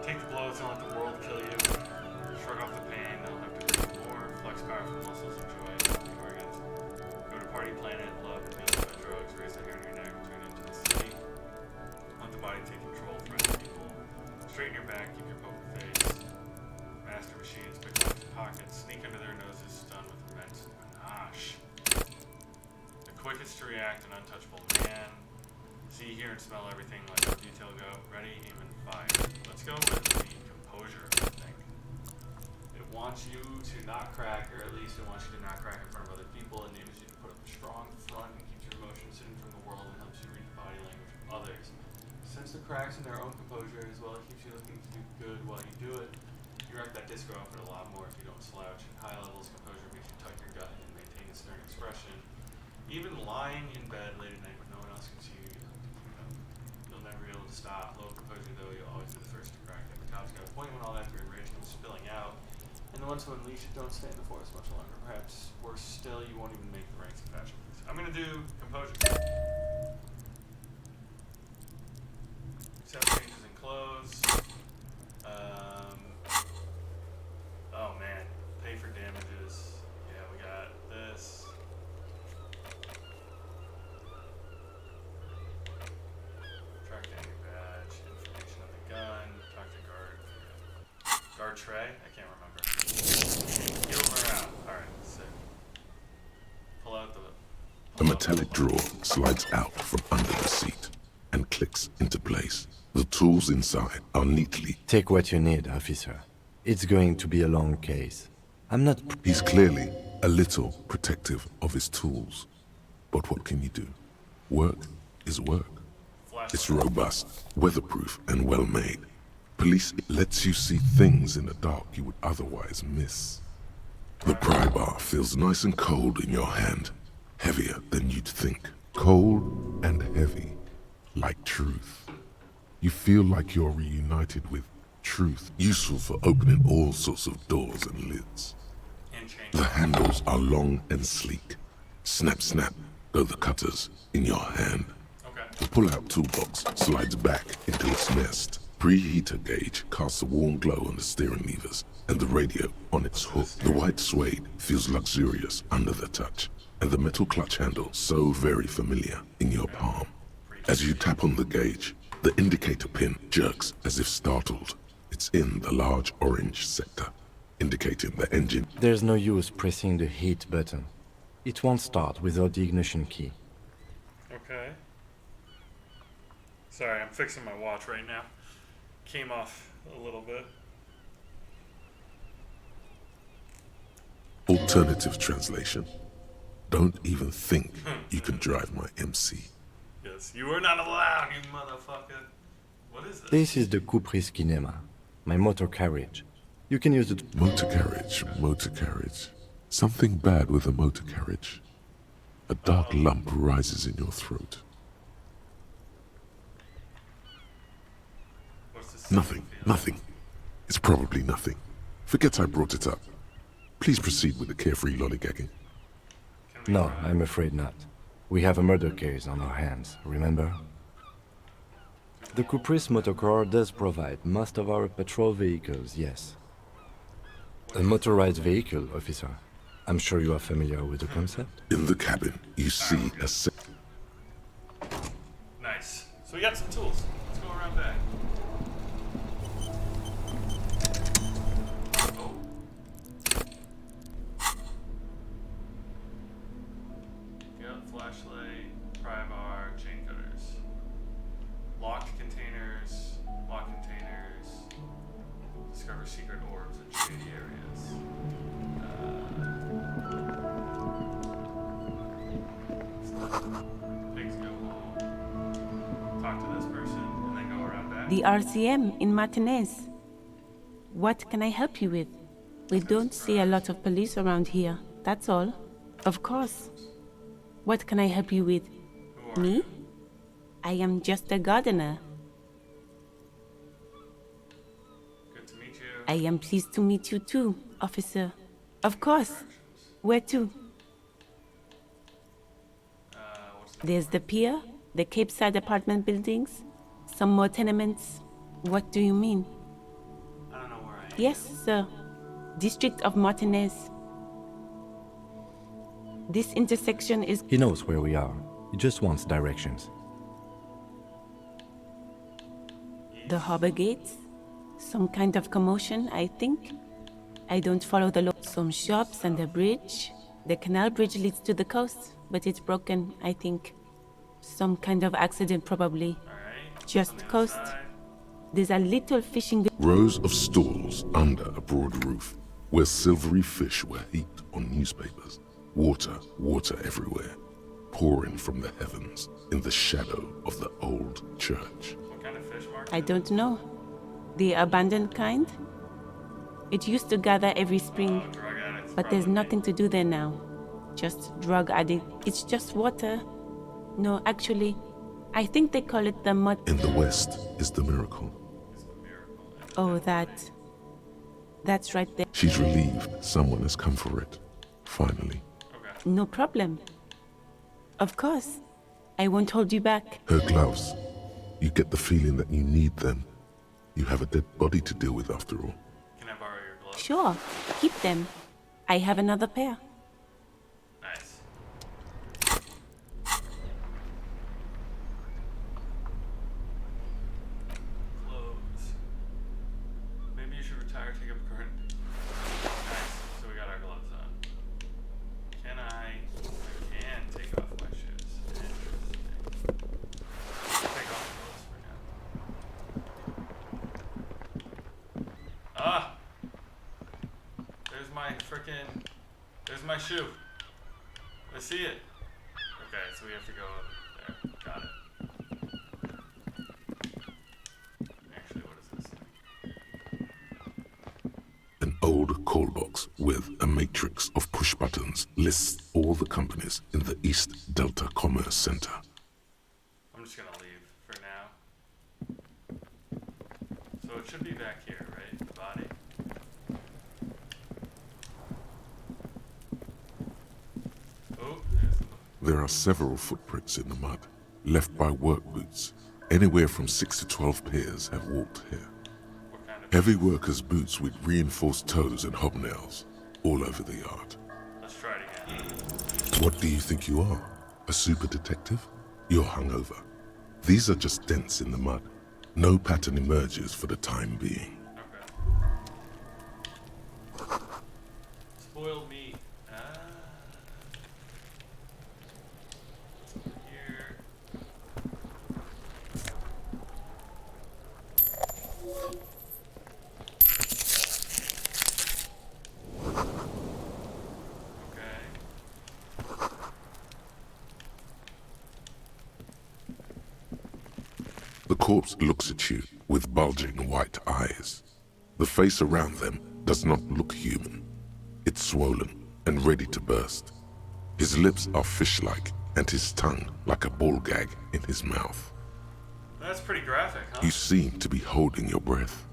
Take the blows, don't let the world kill you. Shrug off the pain, don't have to breathe more. Flex powerful muscles, enjoy the organs. Go to Party Planet, love and feel by drugs, raise the hair on your neck, turn into the city. Let the body take control, frighten people. Straighten your back, keep your poker face. Master machines, pick up the pockets, sneak under their noses, stun with immense panache. The quickest to react, an untouchable man. See, hear, and smell everything, like the detail go. Ready, aim, and fire. Let's go with the composure, I think. It wants you to not crack, or at least it wants you to not crack in front of other people. It enables you to put up a strong front and keeps your emotions hidden from the world and helps you read the body language of others. Sense the cracks in their own composure as well. It keeps you looking to do good while you do it. You wreck that disco outfit a lot more if you don't slouch. High levels composure makes you tuck your gut and maintain a stern expression. Even lying in bed late at night when no one else can see you, you'll never be able to stop. Low composure though, you'll always be the first to crack. Every top's got a point when all that your rage comes spilling out. And the ones who unleash it don't stay in the forest much longer. Perhaps worse still, you won't even make the ranks of fashion. I'm gonna do composure. Accept changes in clothes. Oh man, pay for damages. Yeah, we got this. Track down your badge, information of the gun, talk to guard. Guard Trey? I can't remember. Heal morale. Alright, sick. Pull out the... A metallic drawer slides out from under the seat and clicks into place. The tools inside are neatly... Take what you need, officer. It's going to be a long case. I'm not... He's clearly a little protective of his tools. But what can you do? Work is work. It's robust, weatherproof, and well-made. Police lets you see things in the dark you would otherwise miss. The pry bar feels nice and cold in your hand. Heavier than you'd think. Cold and heavy, like truth. You feel like you're reunited with truth, useful for opening all sorts of doors and lids. The handles are long and sleek. Snap, snap, go the cutters in your hand. The pull-out toolbox slides back into its nest. Preheater gauge casts a warm glow on the steering levers, and the radio on its hook. The white suede feels luxurious under the touch, and the metal clutch handle so very familiar in your palm. As you tap on the gauge, the indicator pin jerks as if startled. It's in the large orange sector, indicating the engine. There's no use pressing the heat button. It won't start without the ignition key. Okay. Sorry, I'm fixing my watch right now. Came off a little bit. Alternative translation. Don't even think you can drive my MC. Yes, you are not allowed, you motherfucker. What is this? This is the Kupris Kinema, my motor carriage. You can use it. Motor carriage, motor carriage. Something bad with a motor carriage. A dark lump rises in your throat. Nothing, nothing. It's probably nothing. Forget I brought it up. Please proceed with the carefree lollygagging. No, I'm afraid not. We have a murder case on our hands, remember? The Kupris Motorcorps does provide most of our patrol vehicles, yes. A motorized vehicle, officer. I'm sure you are familiar with the concept. In the cabin, you see a Nice. So we got some tools. Let's go around back. Oh. Yep, flashlight, pry bar, chain cutters. Locked containers, discover secret orbs in shady areas. Pigs go home. Talk to this person and then go around back. The RCM in Martinez. What can I help you with? We don't see a lot of police around here, that's all. Of course. What can I help you with? Who Me? I am just a gardener. Good to meet you. I am pleased to meet you too, officer. Of course. Where to? There's the pier, the Cape Side apartment buildings, some more tenements. What do you mean? I don't know where I am. Yes, sir. District of Martinez. This intersection is... He knows where we are. He just wants directions. The harbor gates? Some kind of commotion, I think. I don't follow the law. Some shops and a bridge. The canal bridge leads to the coast, but it's broken, I think. Some kind of accident, probably. Just coast. There's a little fishing... Rows of stalls under a broad roof, where silvery fish were heaped on newspapers. Water, water everywhere, pouring from the heavens in the shadow of the old church. What kind of fish market? I don't know. The abandoned kind? It used to gather every spring, but there's nothing to do there now. Just drug addict. It's just water. No, actually, I think they call it the mud... In the west is the miracle. Oh, that's right there. She's relieved someone has come for it, finally. No problem. Of course. I won't hold you back. Her gloves. You get the feeling that you need them. You have a dead body to deal with after all. Can I borrow your gloves? Sure. Keep them. I have another pair. Nice. Clothes. Maybe you should retire, take up a current. Nice. So we got our gloves on. Can I can take off my shoes. Interesting. Take off the gloves for now. Ah! There's my shoe. I see it. Okay, so we have to go up there. Got it. Actually, what is this thing? An old call box with a matrix of push buttons lists all the companies in the East Delta Commerce Center. I'm just gonna leave for now. So it should be back here, right? The body. Oh, there's the... There are several footprints in the mud, left by work boots. Anywhere from 6 to 12 pairs have walked here. Heavy workers' boots with reinforced toes and hobnails, all over the yard. Let's try it again. What do you think you are? A super detective? You're hungover. These are just dents in the mud. No pattern emerges for the time being. Spoiled meat. Here. The corpse looks at you with bulging white eyes. The face around them does not look human. It's swollen and ready to burst. His lips are fish-like and his tongue like a ball gag in his mouth. That's pretty graphic, huh? You seem to be holding your breath.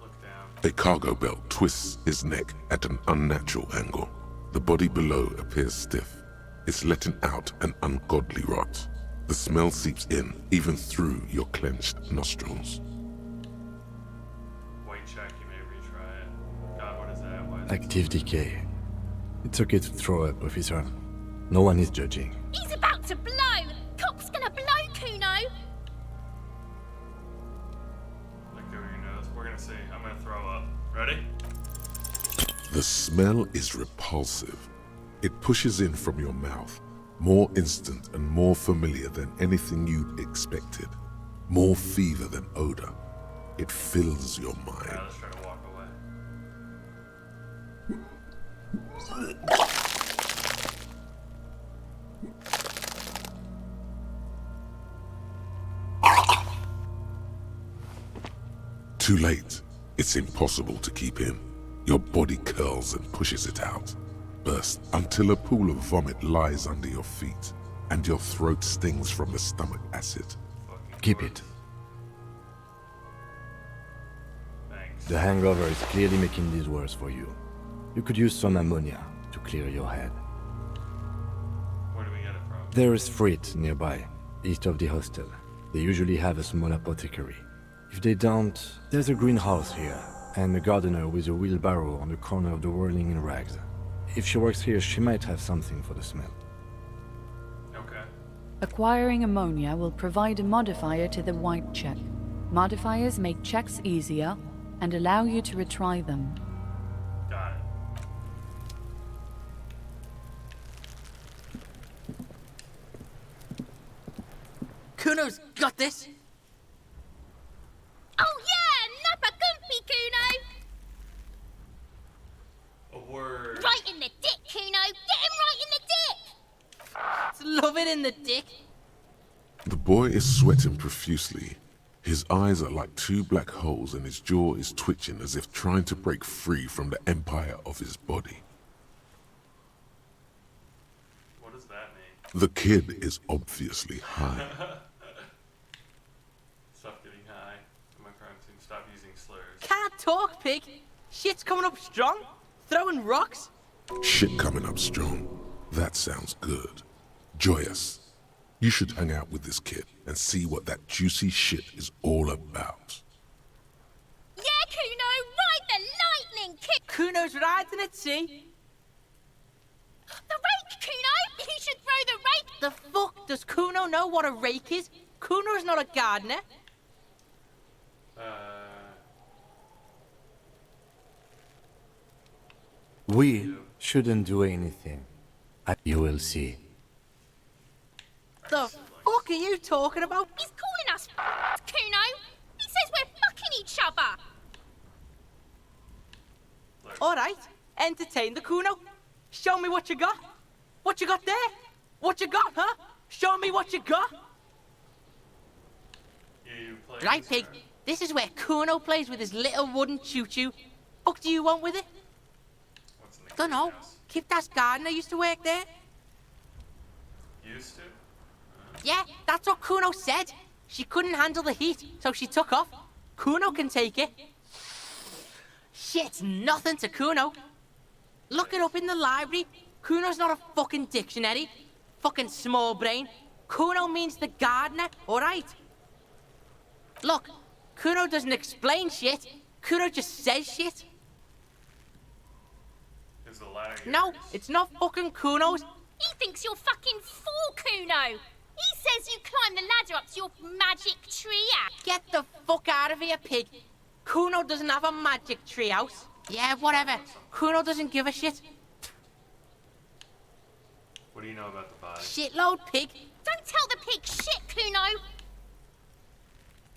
Look down. A cargo belt twists his neck at an unnatural angle. The body below appears stiff. It's letting out an ungodly rot. The smell seeps in, even through your clenched nostrils. White check, you may retry it. God, what is that? Why is Active decay. It's okay to throw up, officer. No one is judging. He's about to blow! Cop's gonna blow, Kuno! Like over your nose. We're gonna see. I'm gonna throw up. Ready? The smell is repulsive. It pushes in from your mouth, more instant and more familiar than anything you'd expected. More fever than odor. It fills your mind. Now let's try to walk away. Too late. It's impossible to keep in. Your body curls and pushes it out. Burst until a pool of vomit lies under your feet and your throat stings from the stomach acid. Keep it. Thanks. The hangover is clearly making this worse for you. You could use some ammonia to clear your head. Where do we get it from? There is Frit nearby, east of the hostel. They usually have a small apothecary. If they don't, there's a greenhouse here, and a gardener with a wheelbarrow on the corner of the whirling in rags. If she works here, she might have something for the smell. Okay. Acquiring ammonia will provide a modifier to the white check. Modifiers make checks easier and allow you to retry them. Got it. Kuno's got this. Oh yeah, nappa gumpy, Kuno! A word. Right in the dick, Kuno! Get him right in the dick! Love it in the dick. The boy is sweating profusely. His eyes are like two black holes and his jaw is twitching as if trying to break free from the empire of his body. What does that mean? The kid is obviously high. Stop getting high. My crime team, stop using slurs. Can't talk, pig. Shit's coming up strong. Throwing rocks. Shit coming up strong. That sounds good. Joyous. You should hang out with this kid and see what that juicy shit is all about. Yeah, Kuno! Ride the lightning, kid! Kuno's riding at sea. The rake, Kuno! You should throw the rake! The fuck does Kuno know what a rake is? Kuno's not a gardener. We shouldn't do anything. You will see. The fuck are you talking about? He's calling us Kuno! He says we're fucking each other! Alright, entertain the Kuno. Show me what you got. What you got there? What you got, huh? Show me what you got. Right, pig. This is where Kuno plays with his little wooden choo-choo. Fuck do you want with it? Dunno. Keep that gardener used to work there. Used to? Yeah, that's what Kuno said. She couldn't handle the heat, so she took off. Kuno can take it. Shit's nothing to Kuno. Look it up in the library. Kuno's not a fucking dictionary. Fucking small brain. Kuno means the gardener, alright? Look, Kuno doesn't explain shit. Kuno just says shit. Is the ladder No, it's not fucking Kuno's. He thinks you're fucking fool, Kuno! He says you climb the ladder up to your magic tree house. Get the fuck out of here, pig. Kuno doesn't have a magic tree house. Yeah, whatever. Kuno doesn't give a shit. What do you know about the body? Shitload, pig. Don't tell the pig shit, Kuno!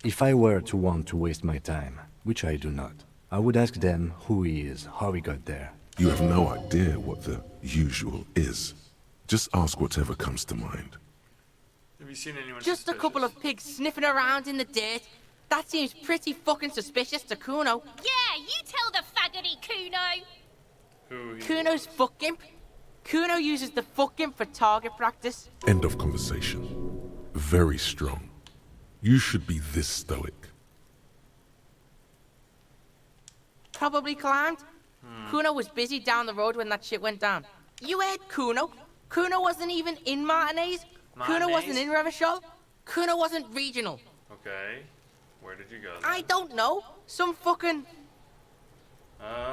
If I were to want to waste my time, which I do not, I would ask them who he is, how he got there. You have no idea what the usual is. Just ask whatever comes to mind. Have you seen anyone Just a couple of pigs sniffing around in the dirt. That seems pretty fucking suspicious to Kuno. Yeah, you tell the faggoty, Kuno! Kuno's fuck imp. Kuno uses the fuck imp for target practice. End of conversation. Very strong. You should be this stoic. Probably climbed. Kuno was busy down the road when that shit went down. You heard Kuno. Kuno wasn't even in Martinez. Kuno wasn't in Revachol. Kuno wasn't regional. Okay. Where did you go then? I don't know. Some fucking...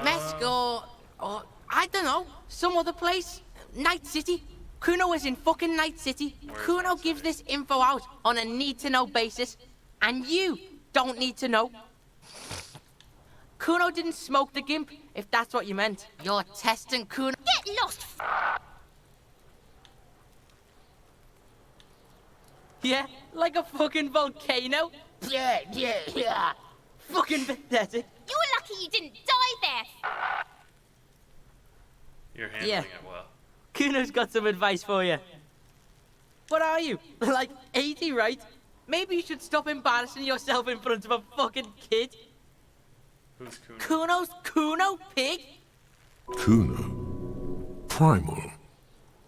Mesco... Or... I don't know. Some other place. Night City. Kuno was in fucking Night City. Kuno gives this info out on a need-to-know basis. And you don't need to know. Kuno didn't smoke the gimp, if that's what you meant. You're testing Kuno. Get lost, Yeah, like a fucking volcano. Yeah. Fucking pathetic. You're lucky you didn't die there! You're handling it well. Kuno's got some advice for you. What are you? Like 80, right? Maybe you should stop embarrassing yourself in front of a fucking kid. Who's Kuno? Kuno's Kuno, pig. Kuno. Primal.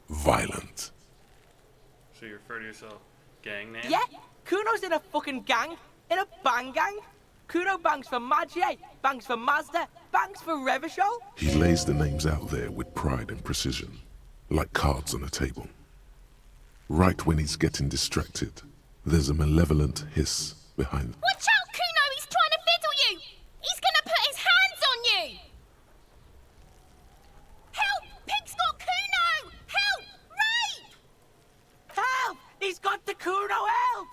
Violent. So you refer to yourself gang name? Yeah, Kuno's in a fucking gang. In a bang gang. Kuno bangs for Magie, bangs for Mazda, bangs for Revachol. He lays the names out there with pride and precision, like cards on a table. Right when he's getting distracted, there's a malevolent hiss behind. Watch out, Kuno! He's trying to fiddle you! He's gonna put his hands on you! Help! Pig's got Kuno! Help! Rape! Help! He's got the Kuno, help!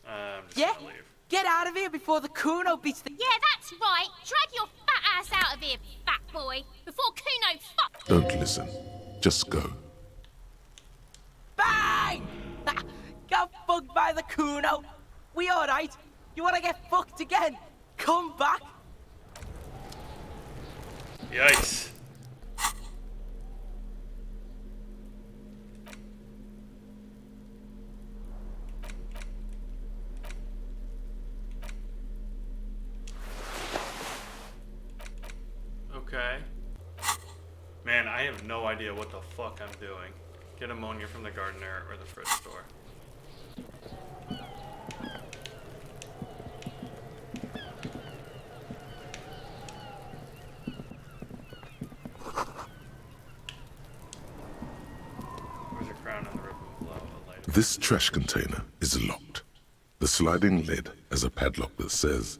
I'm just Yeah? gonna leave. Get out of here before the Kuno beats the... Yeah, that's right. Drag your fat ass out of here, fat boy, before Kuno fucks. Don't listen. Just go. Bang! Got fucked by the Kuno. We alright? You wanna get fucked again? Come back. Yikes. Okay. Man, I have no idea what the fuck I'm doing. Get ammonia from the gardener or the fruit store. Where's your crown on the rip and blow a light? This trash container is locked. The sliding lid has a padlock that says,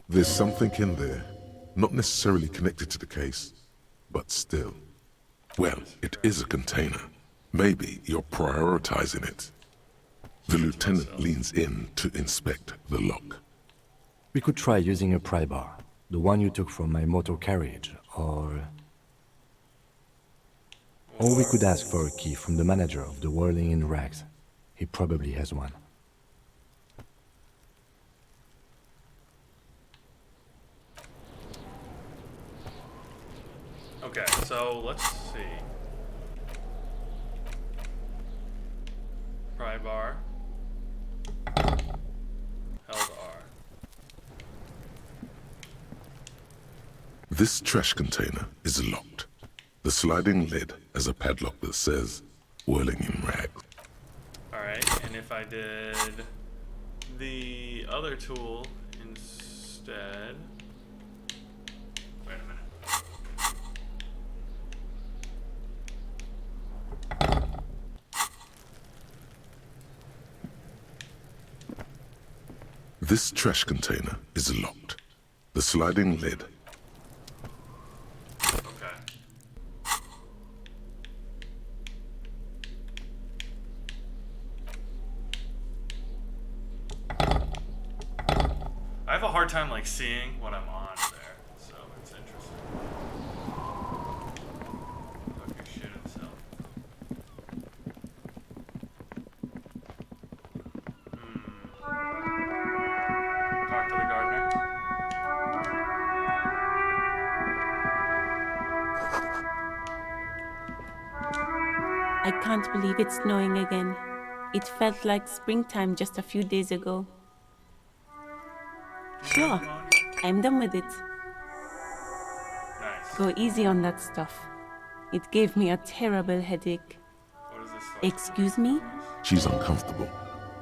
there's something in there, not necessarily connected to the case, but still. Well, it is a container. Maybe you're prioritizing it. The lieutenant leans in to inspect the lock. We could try using a pry bar, the one you took from my motor carriage, or we could ask for a key from the manager of the Whirling in Rags. He probably has one. Okay, so let's see. Pry bar. Held R. This trash container is locked. The sliding lid has a padlock that says, Whirling in Rags. Alright, and if I did the other tool instead... Wait a minute. This trash container is locked. The sliding lid. Okay. I have a hard time like seeing what I'm on there, so it's interesting. Fuck your shit himself. Talk to the gardener. I can't believe it's snowing again. It felt like springtime just a few days ago. Sure, I'm done with it. Nice. Go easy on that stuff. It gave me a terrible headache. What is this like? Excuse me? She's uncomfortable.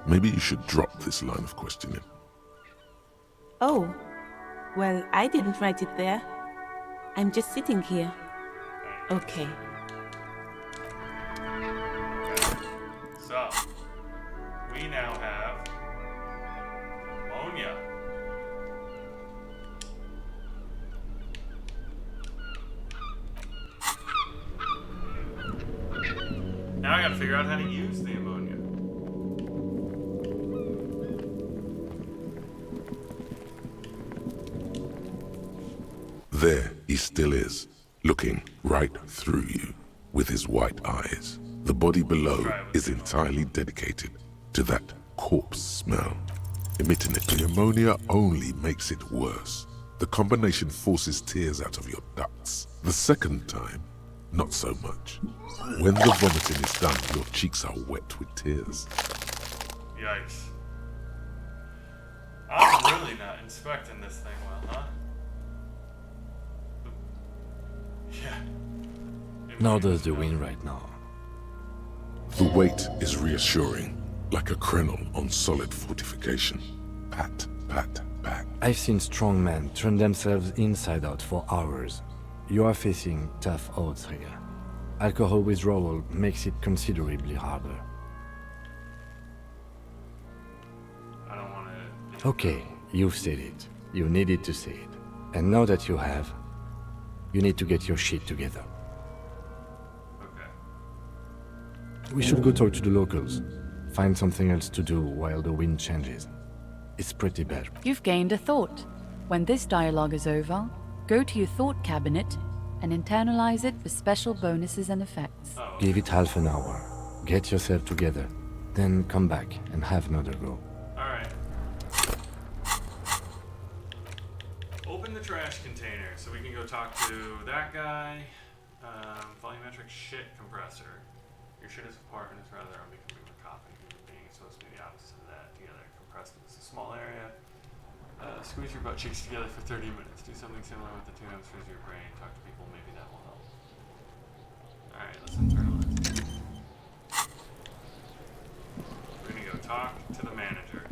Maybe you should drop this line of questioning. Oh, well, I didn't write it there. I'm just sitting here. Okay. So, we now have ammonia. Now I gotta figure out how to use the ammonia. There he still is, looking right through you with his white eyes. The body below is entirely dedicated to that corpse smell, emitting it. The ammonia only makes it worse. The combination forces tears out of your ducts. The second time, not so much. When the vomiting is done, your cheeks are wet with tears. Yikes. I'm really not inspecting this thing well, huh? Yeah. Now does the wind right now. The weight is reassuring, like a crenel on solid fortification. Pat, pat, pat. I've seen strong men turn themselves inside out for hours. You are facing tough odds here. Alcohol withdrawal makes it considerably harder. I don't want to... Okay, you've said it. You needed to say it. And now that you have, you need to get your shit together. Okay. We should go talk to the locals. Find something else to do while the wind changes. It's pretty bad. You've gained a thought. When this dialogue is over, go to your thought cabinet and internalize it with special bonuses and effects. Give it half an hour. Get yourself together. Then come back and have another go. Alright. Open the trash container so we can go talk to that guy. Volumetric shit compressor. Your shit is apart and it's rather unbecoming of a copy. Human being is supposed to be the opposite of that. Together, compressed into a small area. Squeeze your butt cheeks together for 30 minutes. Do something similar with the two hemispheres of your brain. Talk to people, maybe that will help. Alright, let's internalize. We're gonna go talk to the manager.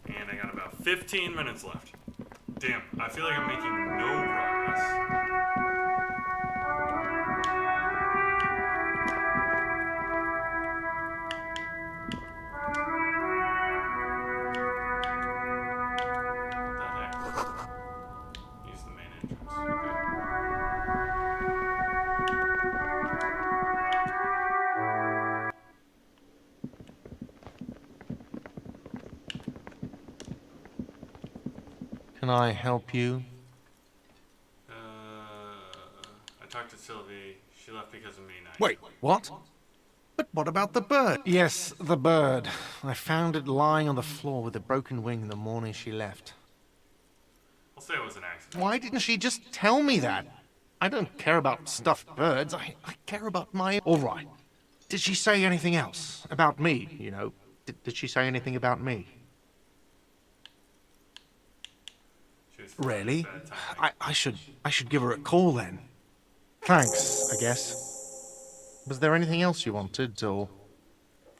And I got about 15 minutes left. Damn, I feel like I'm making no progress. Use the main entrance. Can I help you? I talked to Sylvie. She left because of me. Wait, what? But what about the bird? Yes, the bird. I found it lying on the floor with a broken wing the morning she left. I'll say it was an accident. Why didn't she just tell me that? I don't care about stuffed birds. I care about my... All right. Did she say anything else? About me, you know? Did she say anything about me? Really? I should give her a call then. Thanks, I guess. Was there anything else you wanted, or...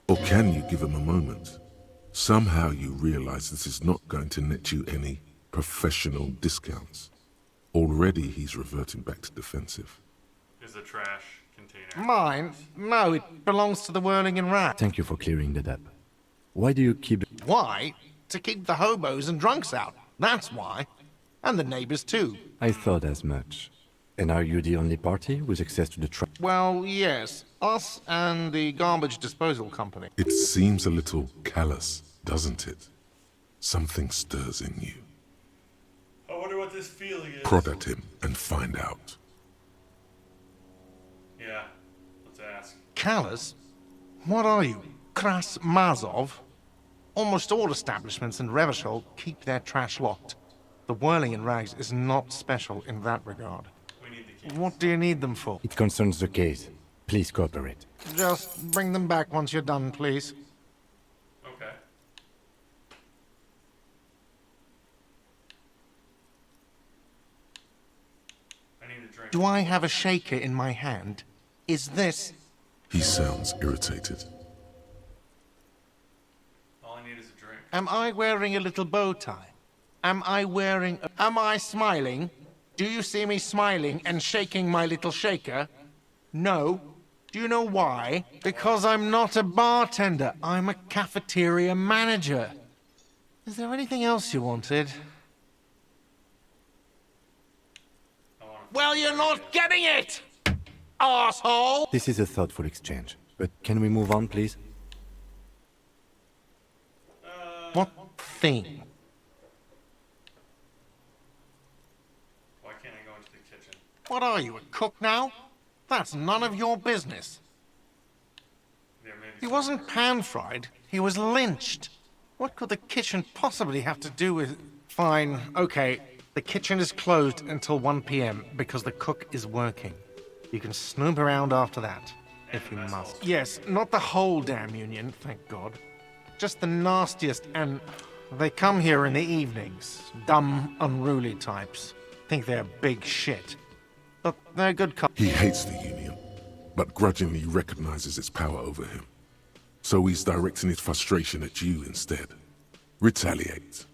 Or can you give him a moment? Somehow you realize this is not going to net you any professional discounts. Already he's reverting back to defensive. Is the trash container... Mine? No, it belongs to the Whirling and Rat. Thank you for clearing that up. Why do you keep... Why? To keep the hobos and drunks out. That's why. And the neighbors too. I thought as much. And are you the only party with access to the trash? Well, yes. Us and the garbage disposal company. It seems a little callous, doesn't it? Something stirs in you. I wonder what this feeling is. Prod at him and find out. Yeah, let's ask. Callous? What are you? Kras Mazov? Almost all establishments in Revachol keep their trash locked. The Whirling in Rags is not special in that regard. We need the keys. What do you need them for? It concerns the case. Please cooperate. Just bring them back once you're done, please. Okay. I need a drink. Do I have a shaker in my hand? Is this... He sounds irritated. All I need is a drink. Am I wearing a little bow tie? Am I smiling? Do you see me smiling and shaking my little shaker? No. Do you know why? Because I'm not a bartender. I'm a cafeteria manager. Is there anything else you wanted? Well, you're not getting it! Asshole! This is a thoughtful exchange. But can we move on, please? What thing? Why can't I go into the kitchen? What are you, a cook now? That's none of your business. He wasn't pan-fried, he was lynched. What could the kitchen possibly have to do with... Fine, okay. The kitchen is closed until 1 p.m. because the cook is working. You can snoop around after that, if you must. Yes, not the whole damn union, thank God. Just the nastiest, and they come here in the evenings. Dumb, unruly types. Think they're big shit. But they're good cops. He hates the union. but grudgingly recognizes its power over him. So he's directing his frustration at you instead. Retaliate.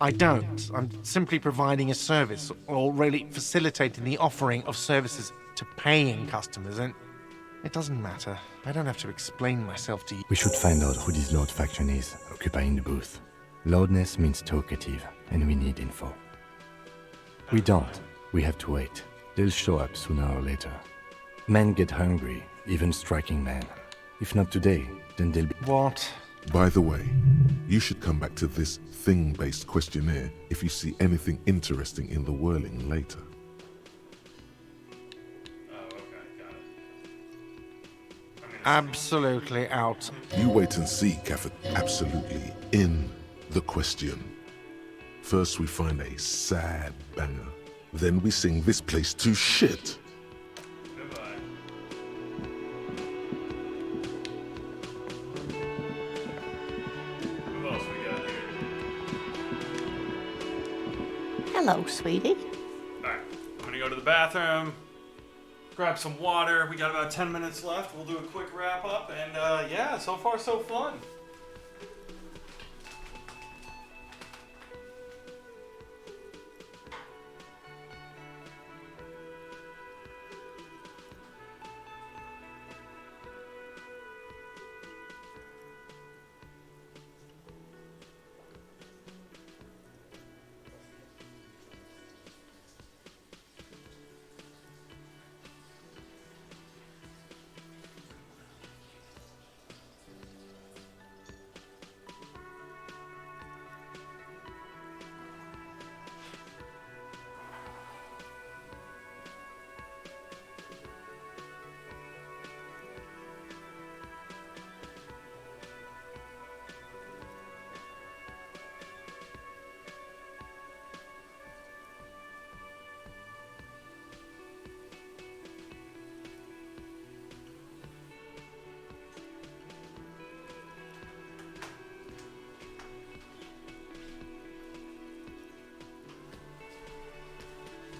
I don't. I'm simply providing a service, or really facilitating the offering of services to paying customers, and it doesn't matter. I don't have to explain myself to you. We should find out who this Lord faction is, occupying the booth. Loudness means talkative, and we need info. We don't. We have to wait. They'll show up sooner or later. Men get hungry, even striking men. If not today, then they'll be... What? By the way, you should come back to this thing-based questionnaire if you see anything interesting in the whirling later. Absolutely out. You wait and see, Cafford. Absolutely in the question. First we find a sad banger. Then we sing this place to shit. Goodbye. Who else we got here? Hello, sweetie. Alright, I'm gonna go to the bathroom, grab some water. We got about 10 minutes left. We'll do a quick wrap up, and yeah, so far so fun.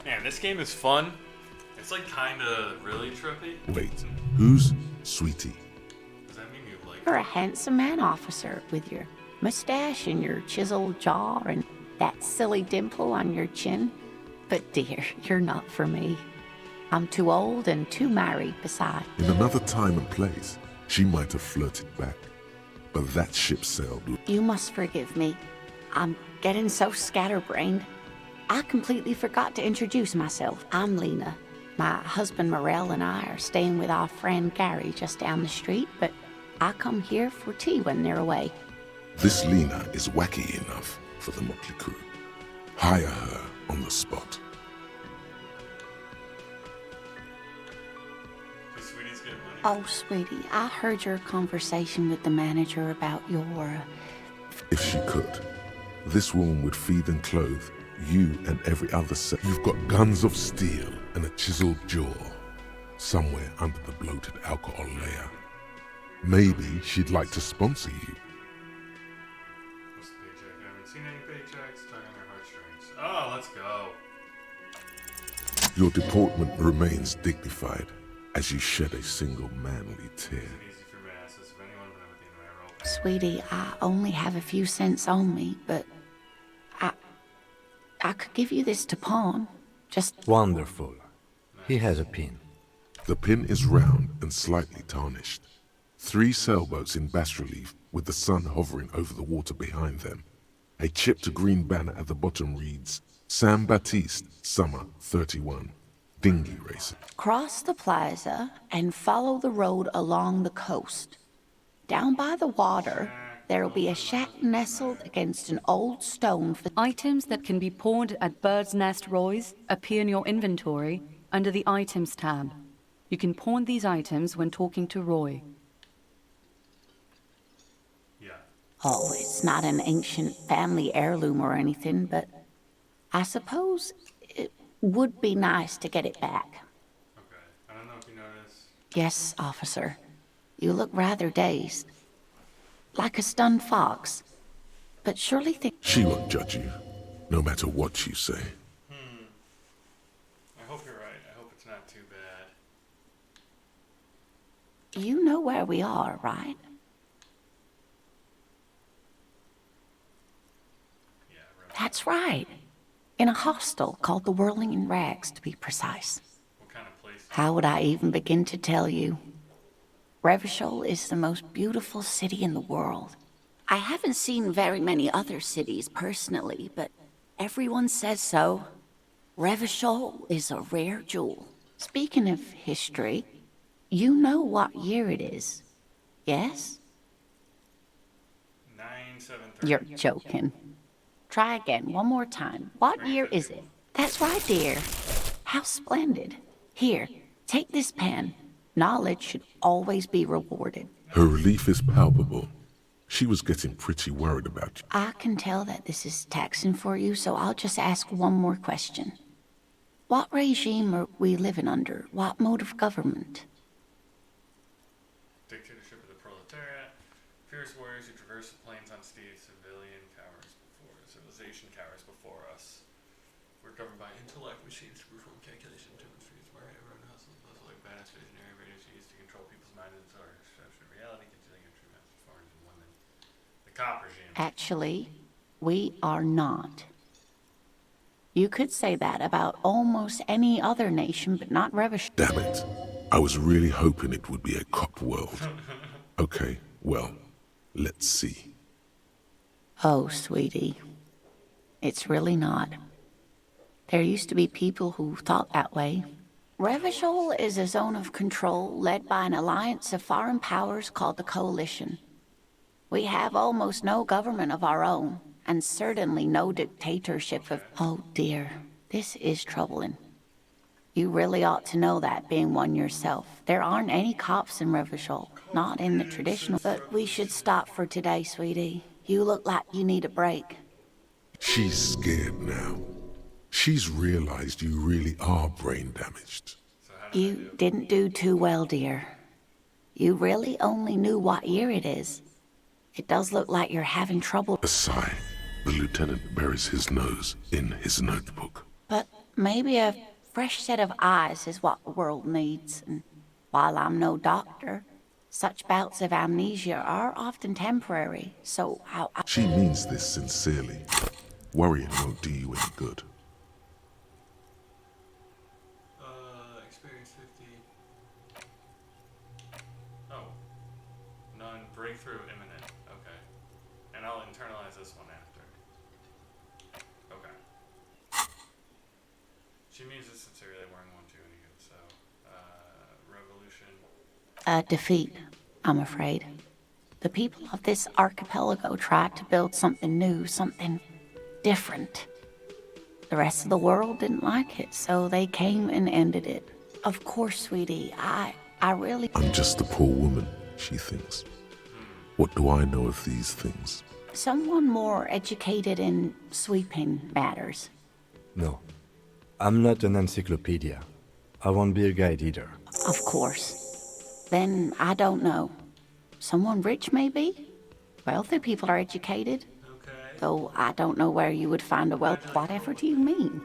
Man, this game is fun. It's like kinda really trippy. Wait, who's Sweetie? Does that mean you like You're a handsome man, officer, with your mustache and your chiseled jaw and that silly dimple on your chin. But dear, you're not for me. I'm too old and too married besides. In another time and place, she might have flirted back. But that ship sailed. You must forgive me. I'm getting so scatterbrained. I completely forgot to introduce myself. I'm Lena. My husband Morel and I are staying with our friend Gary just down the street, but I come here for tea when they're away. This Lena is wacky enough for the motley crew. Hire her on the spot. Sweetie's good money. Oh, sweetie, I heard your conversation with the manager about your... If she could, this woman would feed and clothe you and every other set. You've got guns of steel and a chiseled jaw somewhere under the bloated alcohol layer. Maybe she'd like to sponsor you. What's the paycheck? I haven't seen any paychecks. Tugging their heartstrings. Oh, let's go. Your deportment remains dignified as you shed a single manly tear. Easy for masses. If anyone would have the rope. Sweetie, I only have a few cents on me, but I could give you this to pawn. Just... Wonderful. He has a pin. The pin is round and slightly tarnished. 3 sailboats in bas relief with the sun hovering over the water behind them. A chipped green banner at the bottom reads, San Baptiste, Summer 31, Dinghy Racing. Cross the plaza and follow the road along the coast. Down by the water, there'll be a shack nestled against an old stone for... Items that can be pawned at Bird's Nest Roy's appear in your inventory under the Items tab. You can pawn these items when talking to Roy. Yeah. Oh, it's not an ancient family heirloom or anything, but I suppose it would be nice to get it back. Okay. I don't know if you noticed. Yes, officer. You look rather dazed. Like a stunned fox. But surely think... She won't judge you, no matter what you say. I hope you're right. I hope it's not too bad. You know where we are, right? That's right. In a hostel called the Whirling in Rags, to be precise. What kind of place? How would I even begin to tell you? Revachol is the most beautiful city in the world. I haven't seen very many other cities personally, but everyone says so. Revachol is a rare jewel. Speaking of history, you know what year it is, yes? 9730. You're joking. Try again, one more time. What year is it? That's right, dear. How splendid. Here, take this pen. Knowledge should always be rewarded. Her relief is palpable. She was getting pretty worried about you. I can tell that this is taxing for you, so I'll just ask one more question. What regime are we living under? What mode of government? Dictatorship of the proletariat. Fierce warriors who traverse the plains unscathed. Civilization cowers before us. We're governed by intellect, machines to perform calculation, demonstrations, where everyone hustles, like badass visionary radios used to control people's minds and sort of reality, concealing a true mass of foreigners and women. The cop regime. Actually, we are not. You could say that about almost any other nation, but not Revachol. Damn it. I was really hoping it would be a cop world. Okay, well, let's see. Oh, sweetie. It's really not. There used to be people who thought that way. Revachol is a zone of control led by an alliance of foreign powers called the Coalition. We have almost no government of our own, and certainly no dictatorship of... Oh dear, this is troubling. You really ought to know that, being one yourself. There aren't any cops in Revachol, not in the traditional... But we should stop for today, sweetie. You look like you need a break. She's scared now. She's realized you really are brain damaged. You didn't do too well, dear. You really only knew what year it is. It does look like you're having trouble. A sigh. The lieutenant buries his nose in his notebook. But maybe a fresh set of eyes is what the world needs. And while I'm no doctor, such bouts of amnesia are often temporary, so She means this sincerely. Worrying won't do you any good. Experience 50. Oh. None. Breakthrough imminent. Okay. And I'll internalize this one after. Okay. She means this sincerely. They weren't one too any good, so. Revolution. Defeat, I'm afraid. The people of this archipelago tried to build something new, something different. The rest of the world didn't like it, so they came and ended it. Of course, sweetie, I really... I'm just a poor woman, she thinks. What do I know of these things? Someone more educated in sweeping matters. No. I'm not an encyclopedia. I won't be a guide either. Of course. Then I don't know. Someone rich, maybe? Wealthy people are educated. Though I don't know where you would find a wealth. Whatever do you mean?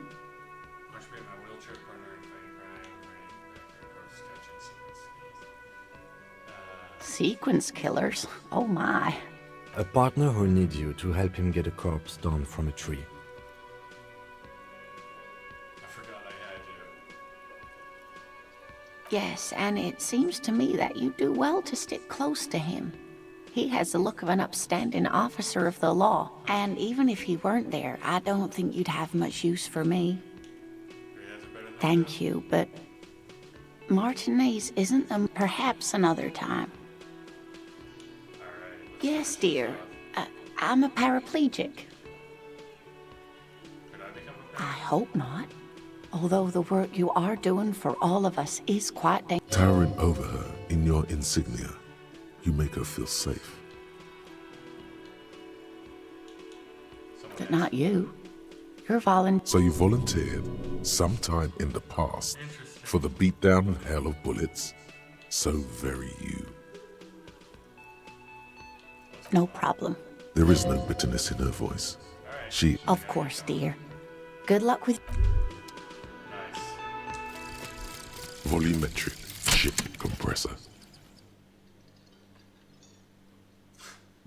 Sequence killers? Oh my. A partner who needs you to help him get a corpse down from a tree. I forgot I had you. Yes, and it seems to me that you do well to stick close to him. He has the look of an upstanding officer of the law, and even if he weren't there, I don't think you'd have much use for me. Thank you, but Martinez isn't them. Perhaps another time. Yes, dear. I'm a paraplegic. I hope not. Although the work you are doing for all of us is quite dangerous. Towering over her in your insignia, you make her feel safe. But not you. You're volunteering. So you volunteered, sometime in the past, for the beatdown and hell of bullets? So very you. No problem. There is no bitterness in her voice. She... Of course, dear. Good luck with... Volumetric ship compressor.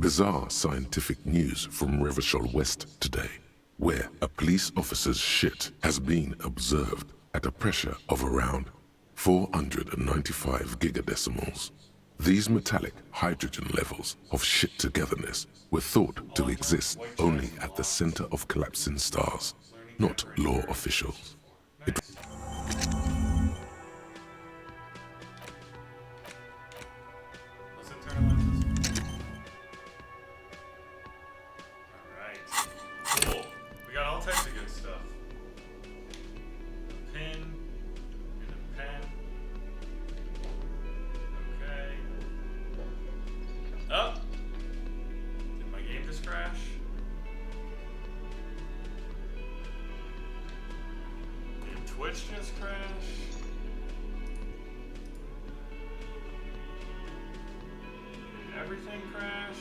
Bizarre scientific news from Revachol West today, where a police officer's shit has been observed at a pressure of around 495 gigadecimals. These metallic hydrogen levels of shit togetherness were thought to exist only at the center of collapsing stars, not law officials. Cool. We got all types of good stuff. A pin and a pen. Okay. Oh! Did my game just crash? Did Twitch just crash? Did everything crash?